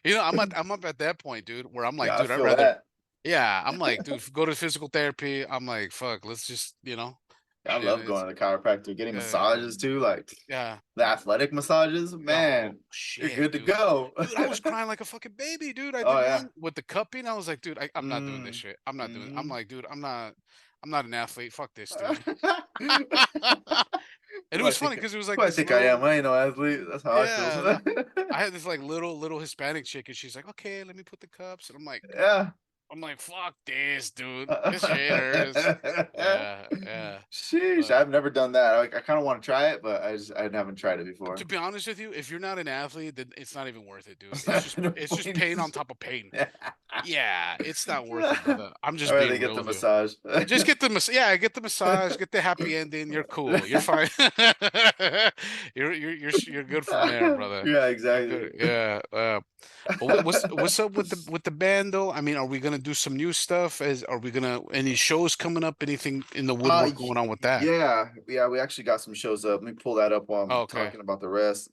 I'm up at that point, dude, where I'm like, dude, I'd rather, I'm like, dude, go to physical therapy. I'm like, fuck, let's just, I love going to the chiropractor, getting massages too, like the athletic massages, man. You're good to go. Dude, I was crying like a fucking baby, dude. I did one with the cupping. I was like, dude, I'm not doing this shit. I'm not doing it. I'm like, dude, I'm not an athlete. Fuck this, dude. And it was funny because it was like, I think I am. I ain't no athlete. That's how I feel. I had this like little Hispanic chick, and she's like, okay, let me put the cups, and I'm like, I'm like, fuck this, dude. This shit hurts. Sheesh, I've never done that. I kind of want to try it, but I haven't tried it before. To be honest with you, if you're not an athlete, then it's not even worth it, dude. It's just pain on top of pain. Yeah, it's not worth it, brother. I'm just being get the massage. Just get the massage. Get the massage. Get the happy ending. You're cool. You're fine. You're good from there, brother. Yeah, exactly. What's up with the band though? I mean, are we gonna do some new stuff? Are we gonna any shows coming up? Anything in the woodwork going on with that? Yeah, we actually got some shows up. Let me pull that up while I'm talking about the rest.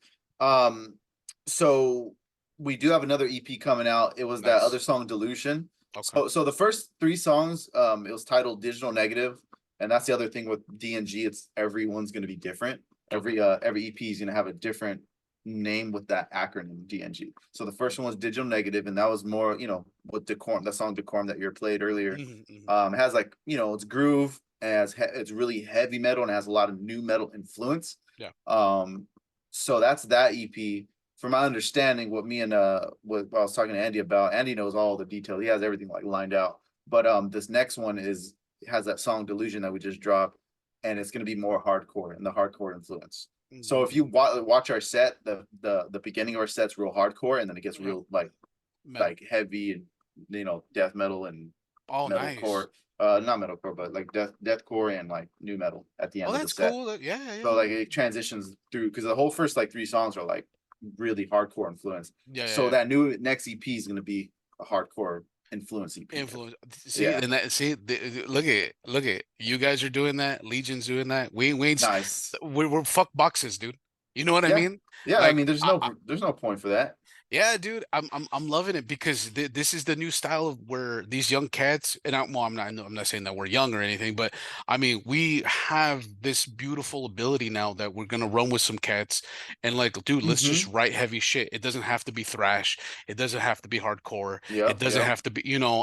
So we do have another EP coming out. It was that other song, Delusion. Okay. So the first 3 songs, it was titled Digital Negative, and that's the other thing with DNG. It's everyone's gonna be different. Every EP is gonna have a different name with that acronym DNG. So the first one was Digital Negative, and that was more, with Decorum, that song Decorum that you played earlier. It has like, it's groove, it's really heavy metal, and has a lot of new metal influence. So that's that EP. From my understanding, what me and what I was talking to Andy about, Andy knows all the details. He has everything like lined out. But this next one has that song Delusion that we just dropped, and it's going to be more hardcore and the hardcore influence. So if you watch our set, the beginning of our set's real hardcore, and then it gets real like heavy and death metal and Oh, nice. metalcore, not metalcore, but like deathcore and like new metal at the end Oh, of the that's set. cool. Yeah, yeah. So like it transitions through because the whole first like 3 songs are like really hardcore influence. Yeah, So yeah. that new next EP is gonna be a hardcore influence EP. Influence. See, Yeah. and that see, look at it. Look at it. You guys are doing that. Legion's doing that. We ain't. Nice. We're fuck boxes, dude. You know what I Yeah. mean? Yeah, I Like, mean there's no point for that. yeah, dude, I'm loving it because this is the new style of where these young cats and well, I'm not saying that we're young or anything, but I mean we have this beautiful ability now that we're gonna run with some cats and like, dude, let's just write heavy shit. It doesn't have to be thrash. It doesn't have to be hardcore. It doesn't have to be,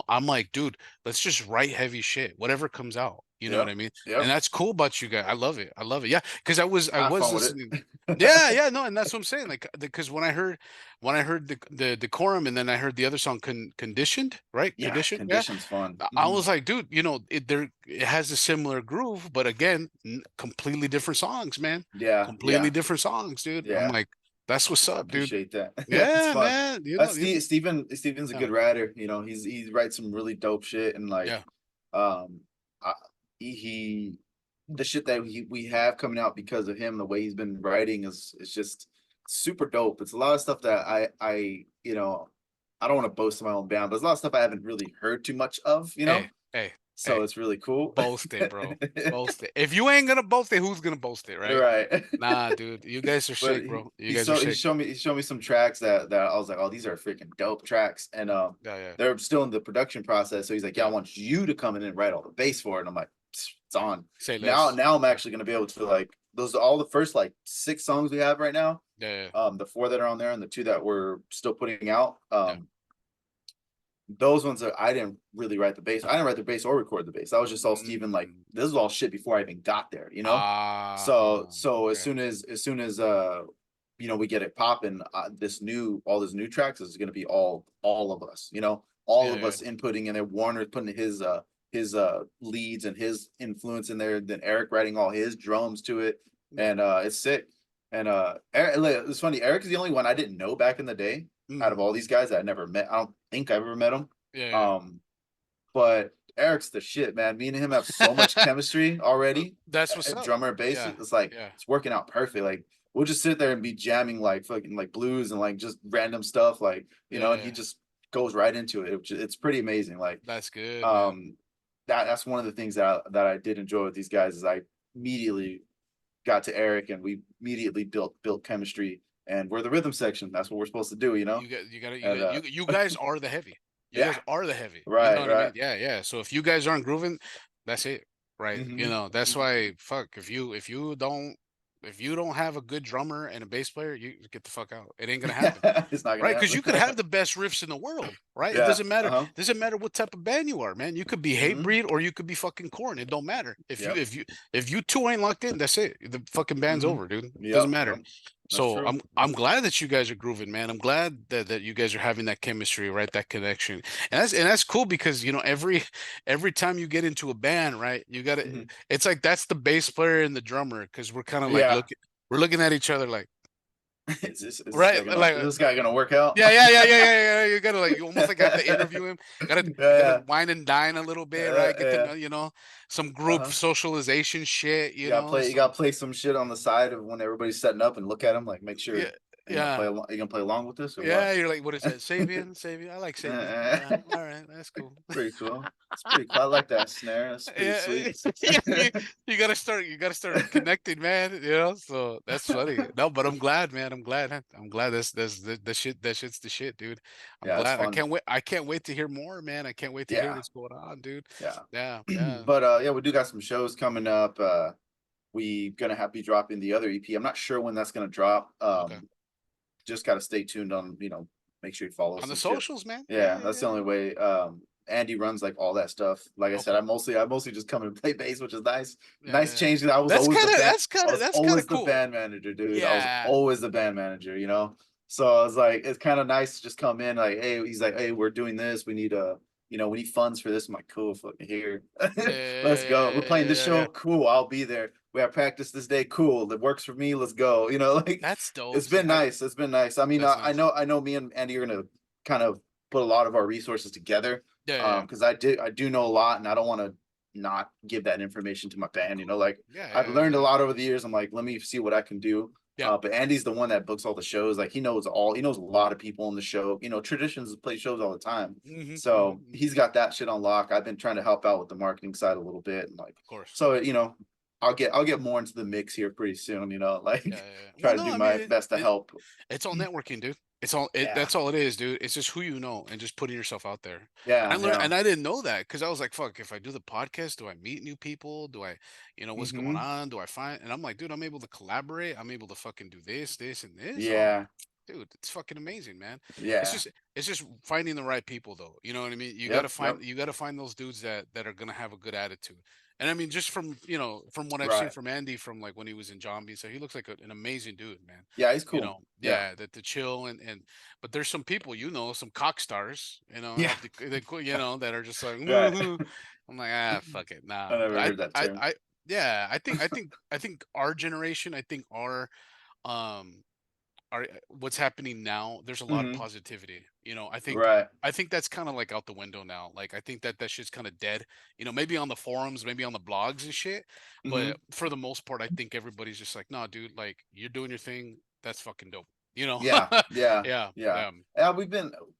I'm like, dude, let's just write heavy shit, whatever comes out. You know what I mean? And that's cool about you guys. I love it. I love it. Yeah, because I was listening. Yeah, no, and that's what I'm saying. Like, because when I heard the decorum and then I heard the other song conditioned, right? Yeah, Conditioned. Yeah. condition's fun. I was like, dude, it has a similar groove, but again, completely different songs, man. Yeah, Completely different songs, dude. Yeah. I'm like, that's what's I up, dude. appreciate that. It's Yeah, fun. man. That's Steven's a Yeah. good writer. He writes some really dope shit and like Yeah. I, the shit that we have coming out because of him, the way he's been writing is just super dope. It's a lot of stuff that I I don't want to boast of my own band, but there's a lot of stuff I haven't really heard too much of, Hey, so it's really cool. boast it, bro. Boast it. If you ain't gonna boast it, who's gonna boast it, right? Right. Nah, dude. You guys are sick, bro. You guys are He sick. showed me some tracks that I was like, oh, these are freaking dope tracks. And Yeah. they're still in the production process. So he's like, yeah, I want you to come in and write all the bass for it. And I'm like, it's on. Say Now less. I'm actually gonna be able to like those are all the first like 6 songs we have right now. Yeah. The 4 that are on there and the 2 that we're still putting out. Those ones I didn't really write the bass. I didn't write the bass or record the bass. That was just all Steven. Like this is all shit before I even got there, So okay. as soon as we get it popping, all this new tracks is going to be all of us, all of us inputting in there. Warner putting his leads and his influence in there. Then Eric writing all his drums to it, and it's sick. And it's funny. Eric is the only one I didn't know back in the day out of all these guys that I never met. I don't think I ever met him. But Eric's the shit, man. Me and him have so much chemistry already. That's what's up. Drummer and bass. It's like it's working out perfect. Like we'll just sit there and be jamming like fucking like blues and like just random stuff, like and he just goes right into it. It's pretty amazing. Like that's good. That's one of the things that I did enjoy with these guys is I immediately got to Eric and we immediately built chemistry. And we're the rhythm section. That's what we're supposed to do, You guys are the heavy. You guys are the heavy. Right, you know what I mean? Yeah. So if you guys aren't grooving, that's it, right? That's why. Fuck. If you don't have a good drummer and a bass player, you get the fuck out. It ain't gonna happen. It's not gonna right? Because you could have the best riffs in the world, right? It doesn't matter. Doesn't matter what type of band you are, man. You could be Hatebreed or you could be fucking Korn. It don't matter. If you two ain't locked in, that's it. The fucking band's over, dude. It doesn't matter. So I'm glad that you guys are grooving, man. I'm glad that you guys are having that chemistry, right? That connection, and that's cool because every time you get into a band, right? You gotta. It's like that's the bass player and the drummer because we're kind of like we're looking at each other like. Is right, this guy gonna work out? Yeah. You gotta you almost like have to interview him. You gotta wine and dine a little bit, right? Get to some group socialization shit. You gotta play some shit on the side of when everybody's setting up and look at him like make sure. You gonna play along with this? Or what? You're like, what is that? Sabian? I like Sabian. All right, that's cool. Pretty cool. It's pretty cool. I like that snare. That's pretty sweet. You gotta start connecting, man. So that's funny. No, but I'm glad, man. I'm glad that's the shit. That shit's the shit, dude. I'm glad. I can't wait to hear more, man. I can't wait to hear what's going on, dude. Yeah. But we do got some shows coming up. We gonna be dropping the other EP. I'm not sure when that's gonna drop. Okay. Just gotta stay tuned on, make sure you follow us on the socials, man. Yeah, that's the only way. Andy runs like all that stuff. Like I said, I mostly just come and play bass, which is nice. Nice change. I was always the band manager, dude. I was always the band manager, So I was like, it's kind of nice to just come in, like, hey, he's like, hey, we're doing this. We need we need funds for this. I'm like, cool, fucking here. Let's go. We're playing this show. Cool, I'll be there. We have practice this day. Cool, that works for me. Let's go. Like that's dope. It's been nice. It's been nice. I mean, I know me and Andy are gonna kind of put a lot of our resources together. Because I do know a lot, and I don't want to not give that information to my band. You know, like I've learned a lot over the years. I'm like, let me see what I can do. But Andy's the one that books all the shows. Like he knows a lot of people on the show. You know, Traditions play shows all the time. So he's got that shit on lock. I've been trying to help out with the marketing side a little bit, and like, of course. So you know, I'll get more into the mix here pretty soon. You know, like try to do my best to help. It's all networking, dude. It's all that's all it is, dude. It's just who you know and just putting yourself out there. Yeah. I learned, and I didn't know that because I was like, fuck, if I do the podcast, do I meet new people? Do I, you know, what's going on? Do I find, and I'm like, dude, I'm able to collaborate. I'm able to fucking do this, and this. Yeah. Dude, it's fucking amazing, man. Yeah. It's just finding the right people though. You know what I mean? You gotta find those dudes that are gonna have a good attitude. And I mean, just from, you know, from what I've seen from Andy from like when he was in Zombie, so he looks like an amazing dude, man. Yeah, he's cool. You know, that the chill and but there's some people, you know, some cock stars, you know, you know, that are just like, I'm like, fuck it, nah. I never heard that term. I think our generation, I think our what's happening now, there's a lot of positivity, you know. I think that's kind of like out the window now. Like I think that shit's kind of dead, you know, maybe on the forums, maybe on the blogs and shit, but for the most part I think everybody's just like, nah, dude, like you're doing your thing, that's fucking dope, you know. Yeah.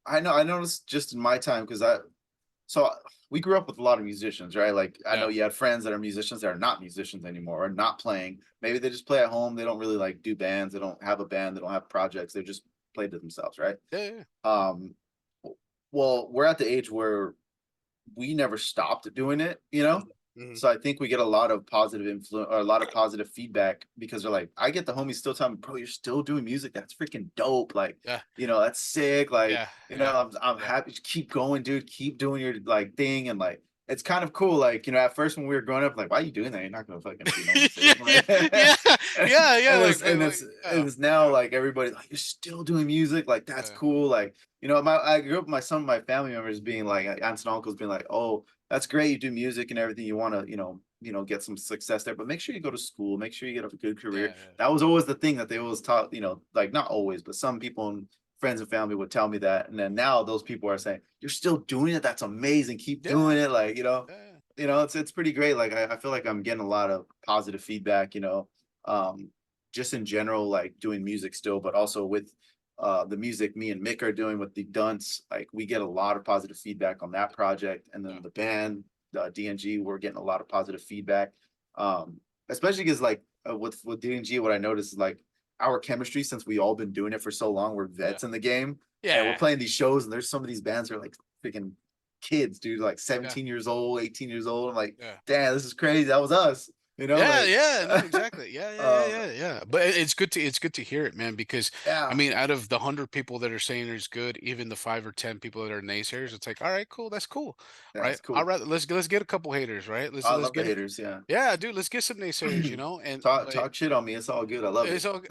I noticed just in my time, because we grew up with a lot of musicians, right? Like I know you had friends that are musicians that are not musicians anymore, or not playing. Maybe they just play at home. They don't really like do bands. They don't have a band. They don't have projects. They just play to themselves, right? Well, we're at the age where we never stopped doing it, you know? So I think we get a lot of positive influence, or a lot of positive feedback, because they're like, I get the homies still telling me, bro, you're still doing music. That's freaking dope. Like, you know, that's sick. Like, you know, I'm happy. Keep going, dude. Keep doing your like thing. And like, it's kind of cool. Like, you know, at first when we were growing up, like, why are you doing that? You're not gonna fucking And it's now like everybody like, you're still doing music. Like, that's cool. Like, you know, I grew up with some of my family members being like, aunts and uncles being like, oh, that's great, you do music and everything, you want to, you know, get some success there, but make sure you go to school, make sure you get a good career. That was always the thing that they always taught, you know, like not always, but some people and friends and family would tell me that. And then now those people are saying, you're still doing it, that's amazing, keep doing it. Like, you know, it's pretty great. Like I feel like I'm getting a lot of positive feedback, you know, just in general, like doing music still, but also with the music me and Mick are doing with the Dunce. Like we get a lot of positive feedback on that project, and then the band, DNG, we're getting a lot of positive feedback, especially because like with DNG, what I noticed is like our chemistry, since we all been doing it for so long, we're vets in the game, and we're playing these shows, and there's some of these bands that are like freaking kids, dude, like 17 years old, 18 years old. I'm like, damn, this is crazy, that was us. You know, no, exactly. Yeah. But it's good to hear it, man, because I mean, out of the 100 people that are saying it's good, even the 5 or 10 people that are naysayers, it's like, all right, cool, that's cool, right? Cool. I'd rather let's get a couple haters, right? Let's love get the haters, dude, let's get some naysayers, you know, and talk shit on me. It's all good. I love it. All,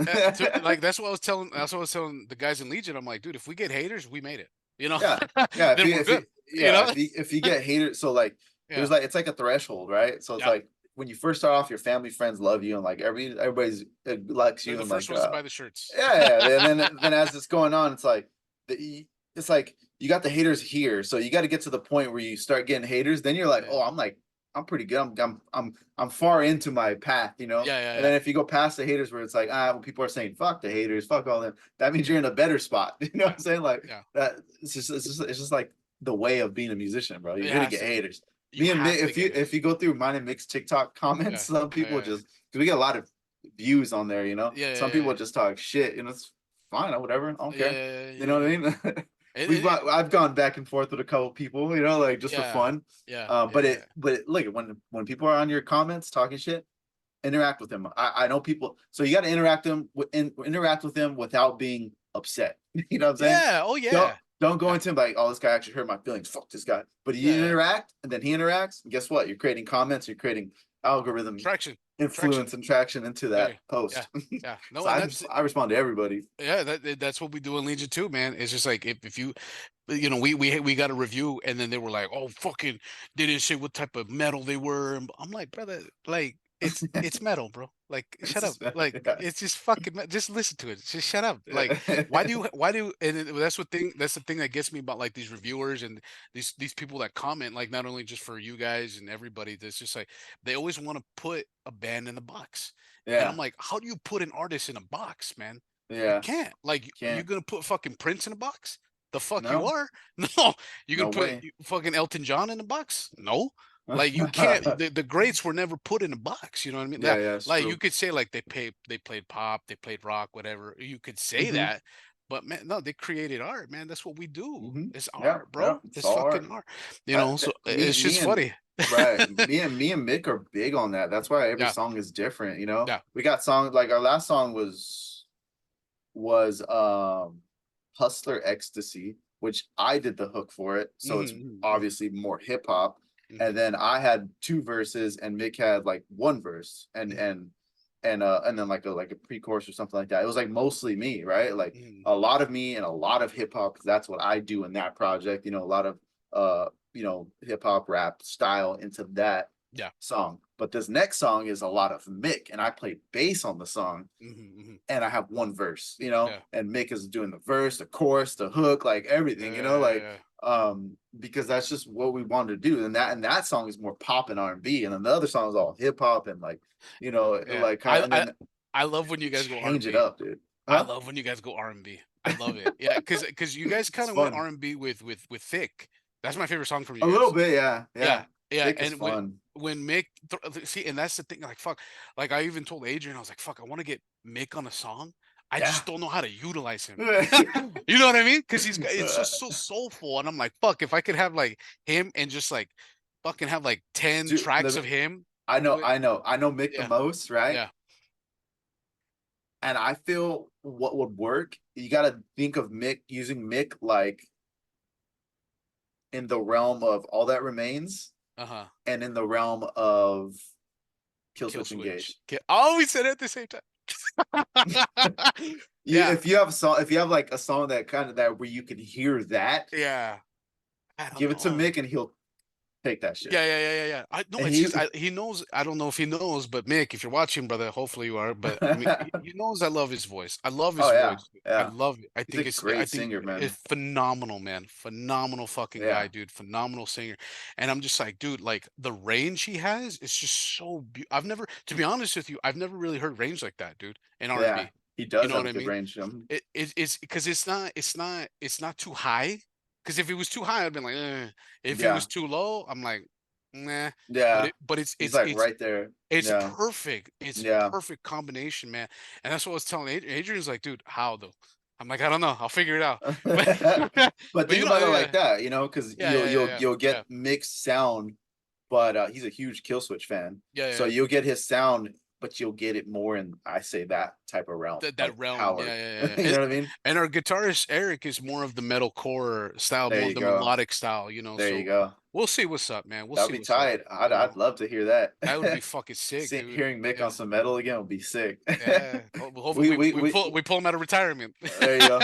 like that's what I was telling. That's what I was telling the guys in Legion. I'm like, dude, if we get haters, we made it. You know, if you get haters, so like there's like, it's like a threshold, right? So it's like, when you first start off, your family, friends love you, and like everybody's likes you. The and first like, ones to buy the shirts. And then as it's going on, it's like you got the haters here, so you got to get to the point where you start getting haters. Then you're like, oh, I'm pretty good. I'm far into my path, you know. And then if you go past the haters, where it's like, when people are saying fuck the haters, fuck all them, that means you're in a better spot. You know what I'm saying? Like that. It's just like the way of being a musician, bro. You're gonna get haters. Me and Mick, if you go through mine and Mick's TikTok comments, some people just, because we get a lot of views on there, you know. Some people just talk shit, and it's fine, whatever. I don't care. You know what I mean? I've gone back and forth with a couple people, you know, like just for fun. But look, when people are on your comments talking shit, interact with them. I know people, so you got to interact with them without being upset. You know what I'm saying? Don't go into him like, oh, this guy actually hurt my feelings. Fuck this guy. But you interact, and then he interacts. And guess what? You're creating comments. You're creating algorithm influence and traction into that post. No, so I respond to everybody. That's what we do in Legion too, man. It's just like if you know, we got a review, and then they were like, oh, fucking, they didn't say what type of metal they were. And I'm like, brother, like, it's metal, bro. Like, It's shut up. just metal, Like, yeah. it's just fucking just listen to it. Just shut up. Like, and that's the thing that gets me about like these reviewers and these people that comment, like not only just for you guys and everybody, that's just like they always want to put a band in a box. And I'm Yeah, like, how do you put an artist in a box, man? You yeah, can't. Like, you can't. gonna put fucking Prince in a box? The fuck you No, are? No. You gonna no put way. fucking Elton John in a box? No. Like, you can't. The greats were never put in a box. You know what I mean? Yeah, yeah, it's Like, you true. could say like they played pop, they played rock, whatever. You could say Hmm. that, but man, no, they created art, man. That's what we do. Hmm. It's Yeah, art, yeah, bro. it's It's all fucking art. art. You know. So it's Me just and funny. right, me and Mick are big on that. That's why every Yeah. song is different. You know, Yeah. we got songs like our last song was Hustler Ecstasy, which I did the hook for it, so it's Mhm. obviously more hip hop. And Mhm. then I had 2 verses, and Mick had like 1 verse, Mhm. and then like a pre-chorus or something like that. It was like mostly me, right? Like Mhm. a lot of me and a lot of hip hop, because that's what I do in that project. You know, a lot of hip hop rap style into that Yeah. song. But this next song is a lot of Mick, and I play bass on the song, Mhm. and I have 1 verse, Yeah. and Mick is doing the verse, the chorus, the hook, like everything, like Yeah. because that's just what we wanted to do. And that song is more pop and R&B, and then the other song is all hip hop and like, Yeah. like kind of, and then I love when you guys go change it R&B. up, dude. I Huh? love when you guys go R&B. I love it. Yeah, because you guys kind It's of went fun. R&B with Thick. That's my favorite song from you A little guys. bit, yeah, Yeah, yeah. yeah. Thick is And fun. when Mick see, and that's the thing. Like, fuck. Like, I even told Adrian, I was like, fuck, I want to get Mick on a song. I Yeah. just don't know how to utilize him. Yeah. You know what I mean? Because it's just so soulful, and I'm like, fuck, if I could have like him and just like fucking have like 10 Dude, tracks of him. I know Mick the Yeah, most, right? yeah. And I feel what would work, you got to think of Mick, using Mick like in the realm of All That Remains, Uh-huh. and in the realm of Kill Kill Switch switch. Engage. Oh, we said it at the same time. Yeah, If you have a song, if you have like a song that kind of that where you can hear that, yeah. I don't give it to know. Mick and he'll take that shit. Yeah. I no, And it's he just he knows. I don't know if he knows, but Mick, if you're watching, brother, hopefully you are. But I mean, he knows I love his voice. I love his Oh yeah, voice. I yeah. love it. He's a I great think singer, man. it's phenomenal, man. Phenomenal fucking guy, Yeah. dude. Phenomenal singer. And I'm just like, dude, like the range he has is just so. I've never, to be honest with you, I've never really heard range like that, dude, in Yeah. R&B. He You does know have what a I good mean? range. It's because it's not too high. Because if it was too high, I'd been like, if it was Yeah. too low, I'm like, nah. Yeah. But He's like right there. it's Yeah. perfect. It's Yeah. perfect combination, man. And that's what I was telling Adrian. Adrian's like, dude, how though? I'm like, I don't know. I'll figure it out. But But but think you know, about it yeah, like that, because you'll yeah, get mixed sound, but he's a huge Killswitch fan, so yeah. you'll get his sound, but you'll get it more in, I say, that type of realm, That like realm, power. yeah. You know what I mean? And our guitarist Eric is more of the metalcore style, There more of you the go. melodic style, you know. There you So go. we'll see what's up, man. We'll That'll see be what's up. tight. You I'd know, love to hear that. that would be fucking sick, dude. Hearing Mick on Yeah. some metal again would be sick. Yeah. Hopefully We we pull him out of retirement. there you go.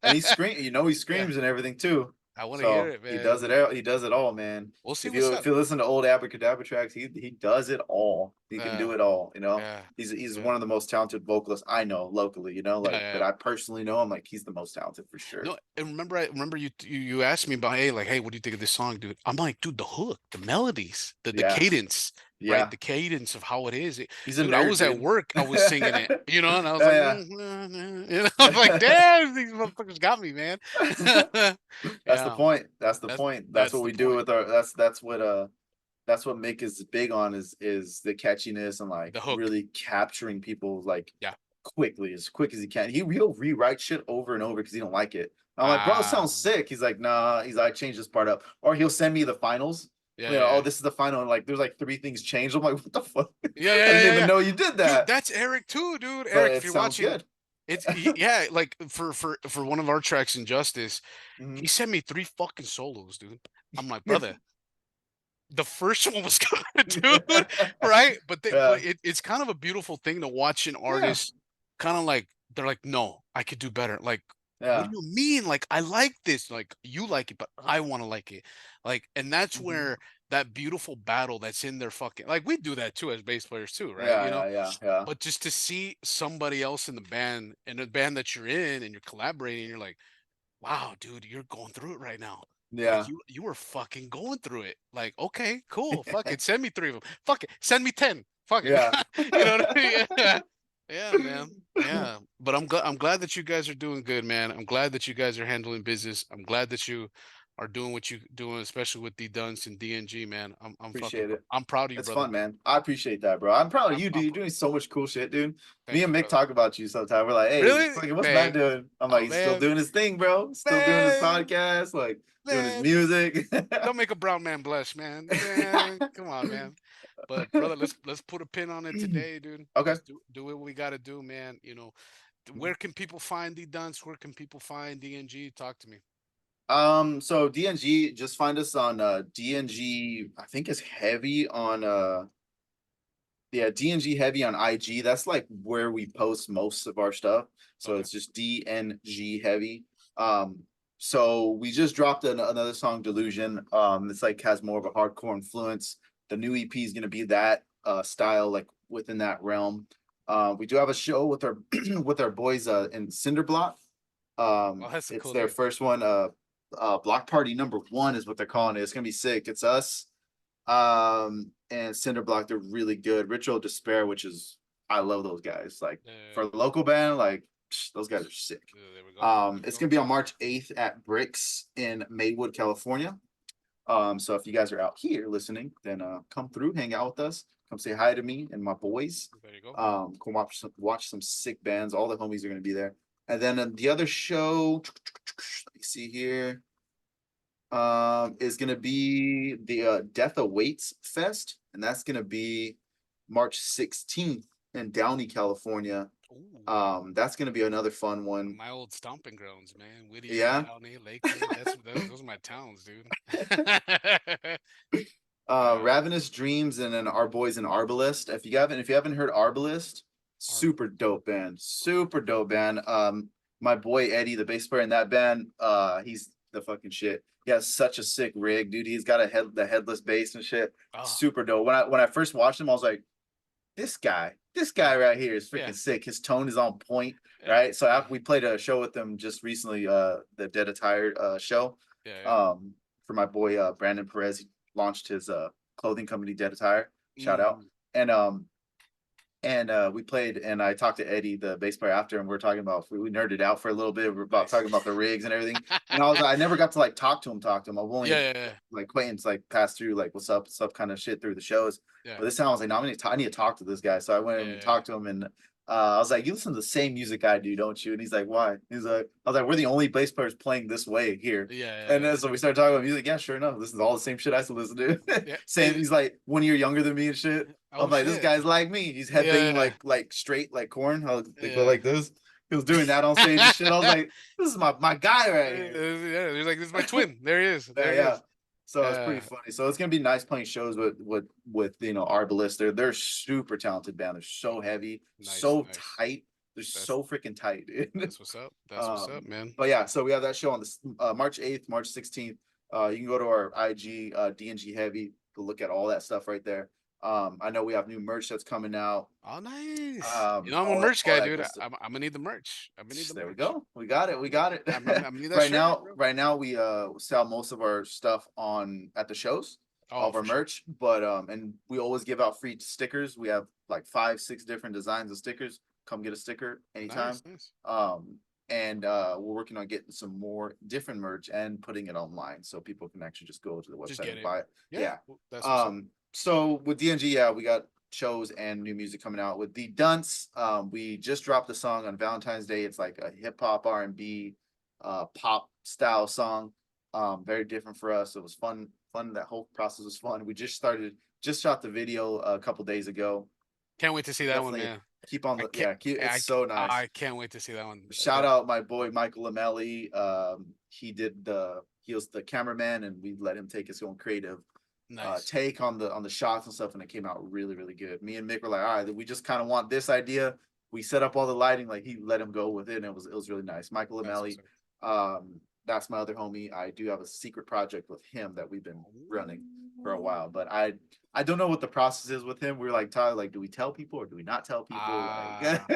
And he Yeah. screams and everything too. I want to hear So it, he man. does it all. He does it all, man. We'll see If what's you up. listen to old Abracadabra tracks, he does it all. He can do it all. Yeah. He's Yeah. one of the most talented vocalists I know locally. Like Yeah. that I personally know. I'm like, he's the most talented for sure. No, and I remember you asked me about, hey, like, hey, what do you think of this song, dude? I'm like, dude, the hook, the melodies, the Yeah, cadence, right? yeah. The cadence of how it is. He's a Dude, I nerd, was at dude. work, I was singing it, you know, and I was like, Yeah, you know, I was like, damn, these motherfuckers got me, man. that's the Yeah, point. That's the point. That's that's what the we do point. with our. That's what Mick is big on, is the catchiness and like The hook. really capturing people like Yeah. quickly, as quick as he can. He'll rewrite shit over and over because he don't like it. I'm like, bro, it Ah, sounds sick. He's like, nah. He's like, change this part up, or he'll send me the finals. Oh, yeah. this is the final, and like, there's like 3 things changed. I'm like, what the fuck? I didn't Yeah. even know you did Dude, that, that's Eric too, dude. but Eric, if it you're sounds watching, good. yeah, like for one of our tracks, Injustice, he Mhm. sent me 3 fucking solos, dude. I'm like, brother, the first one was good, dude, right? Yeah, It's kind of a beautiful thing to watch an yeah, artist kind of like, they're like, no, I could do better. Like, what yeah. do you mean? Like, I like this. Like, you like it, but I want to like it. Like, and that's Mhm. where that beautiful battle that's in their fucking, like, we do that too as bass players too, right? Yeah. But just to see somebody else in the band, in a band that you're in, and you're collaborating, you're like, wow, dude, you're going through it right now. Yeah. Like, you were fucking going through it. Like, okay, cool. Fuck it. Send me 3 of them. Fuck it. Send me 10. Fuck it. Yeah. You know what I mean? Yeah. Yeah, man. Yeah. But I'm glad that you guys are doing good, man. I'm glad that you guys are handling business. I'm glad that you are doing what you doing, especially with the Dunce and DNG, man. I'm fucking Appreciate it. I'm proud of you, It's brother. fun, man. I appreciate that, bro. I'm proud of I'm- you, dude. I'm- You're doing so much cool shit, dude. Thank Me you, and Mick brother. talk about you sometimes. We're like, hey, Really? fucking, what's Man. Matt doing? I'm Oh, like, he's still man. doing his thing, bro. Still doing his Man. podcast, like doing his Man. music. Don't make a brown man blush, man. Man, come on, man. But brother, let's put a pin on it today, dude. Okay. Let's do what we got to do, man. You know, where can people find the Dunce? Where can people find DNG? Talk to me. So DNG, just find us on DNG, I think it's heavy on yeah, DNG heavy on IG. That's like where we post most of our stuff. So Okay. it's just DNG heavy. So we just dropped another song, Delusion. It's like has more of a hardcore influence. The new EP is gonna be that style, like within that realm. We do have a show with our with our boys in Cinderblock. That's a It's cool their name. first one. Block Party #1 is what they're calling it. It's gonna be sick. It's us, and Cinderblock. They're really good. Ritual Despair, which is, I love those guys. Like for a local band, like those guys are sick. There we go. It's gonna be on March 8th at Bricks in Maywood, California. So if you guys are out here listening, then come through, hang out with us, come say hi to me and my boys. There you go. Come watch some sick bands. All the homies are gonna be there. And then the other show, let me see here, is gonna be the Death Awaits Fest, and that's gonna be March 16th in Downey, California. Ooh, That's gonna be another fun one. my old stomping grounds, man. Whittier, Yeah. Downey, Lakewood. Those are my towns, dude. Ravenous Dreams, and then our boys in Arbalest. If you haven't heard Arbalest, super dope band. Super dope band. My boy Eddie, the bass player in that band, he's the fucking shit. He has such a sick rig, dude. He's got the headless bass and shit. Oh. Super dope. When I first watched him, I was like, this guy right here is freaking sick. His tone is on point, right? So after we played a show with them just recently, the Dead Attired show. For my boy Brandon Perez, he launched his clothing company, Dead Attire. Shout out. And we played, and I talked to Eddie, the bass player, after, and we were talking about, we nerded out for a little bit. We were talking about the rigs and everything. And I never got to like talk to him. I've only like acquaintance, like passed through, like what's up kind of shit through the shows. But this time I was like, no, I need to talk to this guy. So I went and talked to him, and I was like, you listen to the same music I do, don't you? And he's like, why? He's like, I was like, we're the only bass players playing this way here. And then so we started talking about music. Yeah, sure enough, this is all the same shit I still listen to. Same. He's like 1 year younger than me and shit. I'm like, this guy's like me. He's headbanging like straight, like Corn. How they go like this. He was doing that on stage and shit. I was like, this is my guy right here. Yeah, he's like, this is my twin. There he is. There he is. So it's pretty funny. So it's gonna be nice playing shows with Arbalist. They're super talented band. They're so heavy, tight. They're so freaking tight, dude. That's what's up. That's what's up, man. But yeah, so we have that show on this March 8th, March 16th. You can go to our IG, DNG Heavy, to look at all that stuff right there. I know we have new merch that's coming out. Oh, nice. I'm a merch guy, dude. I'm gonna need the merch. There we go. We got it. I'm gonna need that right now we sell most of our stuff at the shows, all of our merch. But and we always give out free stickers. We have like 5-6 different designs of stickers. Come get a sticker anytime. Nice. And we're working on getting some more different merch and putting it online so people can actually just go to the website and buy it. Yeah. That's so with DNG, we got shows and new music coming out. With the Dunce, we just dropped a song on Valentine's Day. It's like a hip hop R&B pop style song. Very different for us. It was fun. That whole process was fun. We just shot the video a couple days ago. Can't wait to see that one, man. Keep on it's so nice. I can't wait to see that one. Shout out my boy Michael Lamelli. He was the cameraman, and we let him take his own creative take on the shots and stuff, and it came out really, really good. Me and Mick were like, all right, we just kind of want this idea. We set up all the lighting, like he let him go with it, and it was really nice. Michael Lamelli, that's my other homie. I do have a secret project with him that we've been running. for a while, but I don't know what the process is with him. We were like, Tyler, like, do we tell people or do we not tell people? Like,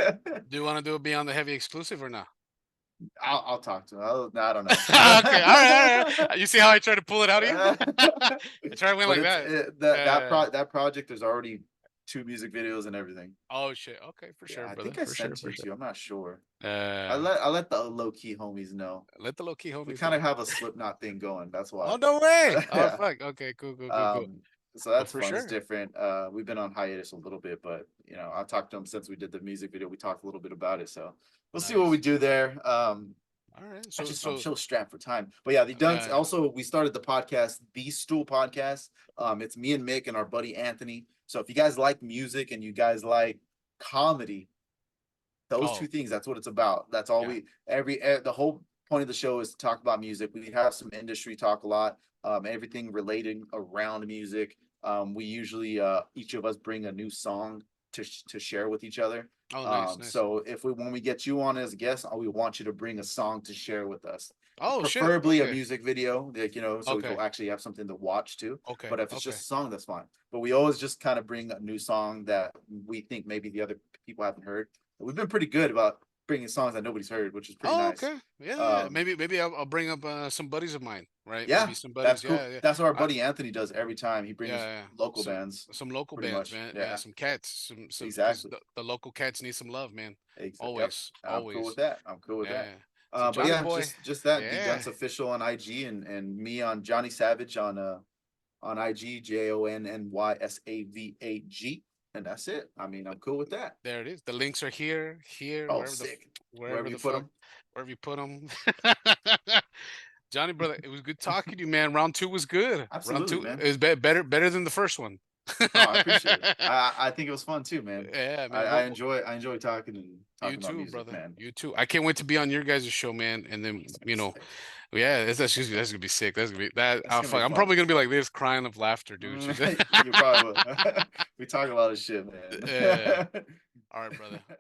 do you want to do it Beyond the Heavy exclusive or not? I'll talk to him. I don't know. Okay, all right. You see how I try to pull it out of you? I try to win like that. That project, there's already 2 music videos and everything. Oh shit! Okay, for sure, I brother. think I for sent sure, it to you. I'm not sure. I I let the low key homies know. Let the low key homies. We kind of have a Slipknot thing going. That's why. Oh no way! Yeah. Oh fuck! Okay, cool. So that's fun. Sure. It's different. We've been on hiatus a little bit, but you know, I've talked to him since we did the music video. We talked a little bit about it, so we'll see what we do there. All right. I'm so strapped for time. But yeah, the Dunce. Also, we started the podcast, The Stool Podcast. It's me and Mick and our buddy Anthony. So if you guys like music and you guys like comedy, those 2 things, that's what it's about. That's all the whole point of the show is to talk about music. We have some industry talk a lot, everything related around music. We usually each of us bring a new song to share with each other. Oh, nice. So when we get you on as a guest, we want you to bring a song to share with us. Oh, preferably a music video, like, you know, so we can actually have something to watch too. Okay. But if it's just a song, that's fine. But we always just kind of bring a new song that we think maybe the other people haven't heard. We've been pretty good about bringing songs that nobody's heard, which is pretty nice. Okay. Yeah. Maybe I'll bring up some buddies of mine, right? Yeah. Maybe some buddies. That's cool. Yeah. That's what our buddy Anthony does every time. He brings local bands. Some local bands, man. Yeah. Some cats. Some exactly. The local cats need some love, man. Exactly. Always. I'm cool with that. So but yeah, boy, just that. The Dunce official on IG and me on Jonny Savage on IG, JONNYSAVAG. And that's it. I mean, I'm cool with that. There it is. The links are here. Oh, sick. Wherever you put them. Wherever you put them. Jonny, brother, it was good talking to you, man. Round 2 was good. Absolutely, Round 2 man. It was better than the first one. I appreciate it. I think it was fun too, man. Yeah, man. I enjoy talking about music, brother. Man. You too. I can't wait to be on your guys' show, man. And then that's gonna be sick. That's gonna be that. I'm probably gonna be like this, crying of laughter, dude. You probably will. We talk a lot of shit, man. Yeah. All right, brother. All right.